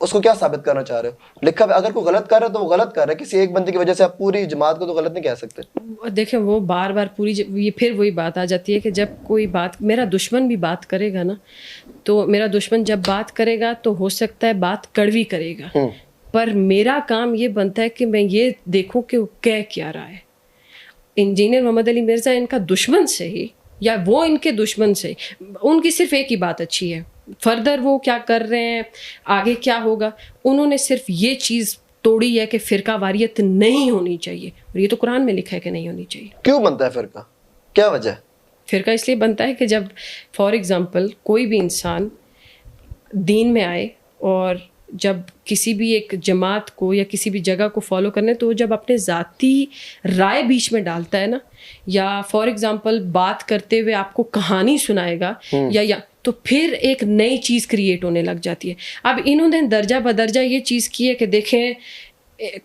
اس کو کیا ثابت کرنا چاہ رہے ہو؟ لکھا ہے اگر کوئی غلط کر رہا ہے تو وہ غلط کر رہا ہے, کسی ایک بندے کی وجہ سے آپ پوری جماعت کو تو غلط نہیں کہہ سکتے. دیکھیں وہ بار بار پوری یہ پھر وہی بات آ جاتی ہے کہ جب کوئی بات, میرا دشمن بھی بات کرے گا نا, تو میرا دشمن جب بات کرے گا تو ہو سکتا ہے بات کڑوی کرے گا, پر میرا کام یہ بنتا ہے کہ میں یہ دیکھوں کہ وہ کہہ کیا رہا ہے. انجینئر محمد علی مرزا ان کا دشمن سے ہی یا وہ ان کے دشمن سے, ان کی صرف ایک ہی بات اچھی ہے, فردر وہ کیا کر رہے ہیں, آگے کیا ہوگا, انہوں نے صرف یہ چیز توڑی ہے کہ فرقہ واریت نہیں ہونی چاہیے, اور یہ تو قرآن میں لکھا ہے کہ نہیں ہونی چاہیے. کیوں بنتا ہے فرقہ, کیا وجہ ہے؟ فرقہ اس لیے بنتا ہے کہ جب فار ایگزامپل کوئی بھی انسان دین میں آئے اور جب کسی بھی ایک جماعت کو یا کسی بھی جگہ کو فالو کرنے, تو جب اپنے ذاتی رائے بیچ میں ڈالتا ہے نا, یا فار ایگزامپل بات کرتے ہوئے آپ کو کہانی سنائے گا یا تو پھر ایک نئی چیز کریٹ ہونے لگ جاتی ہے. اب انہوں نے درجہ بدرجہ یہ چیز کی ہے کہ دیکھیں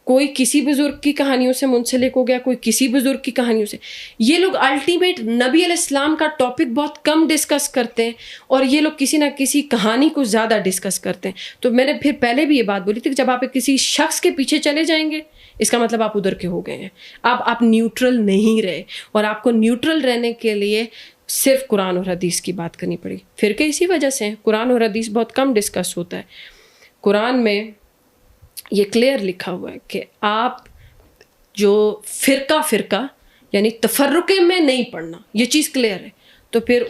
کوئی کسی بزرگ کی کہانیوں سے منسلک ہو گیا, کوئی کسی بزرگ کی کہانیوں سے. یہ لوگ الٹیمیٹ نبی علیہ السلام کا ٹاپک بہت کم ڈسکس کرتے ہیں, اور یہ لوگ کسی نہ کسی کہانی کو زیادہ ڈسکس کرتے ہیں. تو میں نے پھر پہلے بھی یہ بات بولی تھی کہ جب آپ کسی شخص کے پیچھے چلے جائیں گے, اس کا مطلب آپ ادھر کے ہو گئے ہیں. اب آپ نیوٹرل نہیں رہے, اور آپ کو نیوٹرل رہنے کے لیے صرف قرآن اور حدیث کی بات کرنی پڑی. فرقے اسی وجہ سے ہیں, قرآن اور حدیث بہت کم ڈسکس ہوتا ہے. قرآن میں یہ کلیئر لکھا ہوا ہے کہ آپ جو فرقہ یعنی تفرقے میں نہیں پڑھنا, یہ چیز کلیئر ہے. تو پھر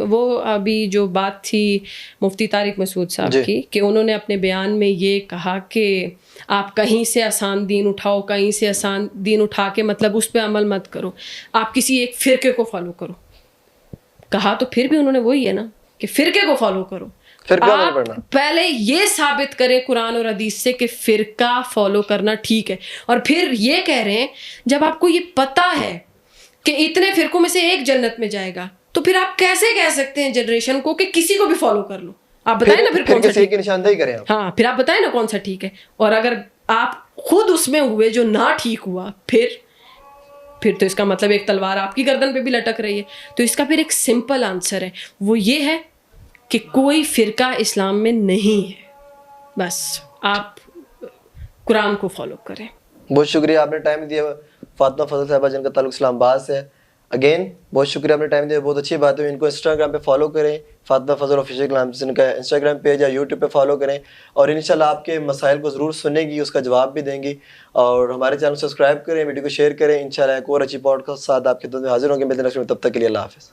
وہ ابھی جو بات تھی مفتی طارق مسعود صاحب کی کہ انہوں نے اپنے بیان میں یہ کہا کہ آپ کہیں سے آسان دین اٹھاؤ, کہیں سے آسان دین اٹھا کے مطلب اس پہ عمل مت کرو, آپ کسی ایک فرقے کو فالو کرو. کہا تو پھر بھی انہوں نے وہی ہے نا کہ فرقے کو فالو کرو. آپ پہلے یہ ثابت کریں قرآن اور حدیث سے کہ فرقہ فالو کرنا ٹھیک ہے, اور پھر یہ کہہ رہے ہیں جب آپ کو یہ پتا ہے کہ اتنے فرقوں میں سے ایک جنت میں جائے گا, تو پھر آپ کیسے کہہ سکتے ہیں جنریشن کو کہ کسی کو بھی فالو کر لو؟ آپ بتائیں نا پھر کون سا ٹھیک ہے. ہاں پھر آپ بتائیں نا کون سا ٹھیک ہے. اور اگر آپ خود اس میں ہوئے جو نہ ٹھیک ہوا, پھر تو اس کا مطلب ایک تلوار آپ کی گردن پہ بھی لٹک رہی ہے. تو اس کا پھر ایک سمپل آنسر ہے, وہ یہ ہے کہ کوئی فرقہ اسلام میں نہیں ہے, بس آپ قرآن کو فالو کریں. بہت شکریہ آپ نے ٹائم دیا. فاطمہ فضل صاحبہ جن کا تعلق اسلام آباد سے ہے, اگین بہت شکریہ آپ نے ٹائم دیا, بہت اچھی بات ہے. ان کو انسٹاگرام پہ فالو کریں, فاطمہ فضل آفیشیل نام سے ان کا انسٹاگرام پیج یا یوٹیوب پہ فالو کریں, اور انشاءاللہ آپ کے مسائل کو ضرور سنیں گی, اس کا جواب بھی دیں گی. اور ہمارے چینل کو سبسکرائب کریں, ویڈیو کو شیئر کریں. انشاءاللہ ایک اور اچھی پوڈکاسٹ کے ساتھ آپ کی خدمت میں حاضر ہوں گے. تب تک کے لیے اللہ حافظ.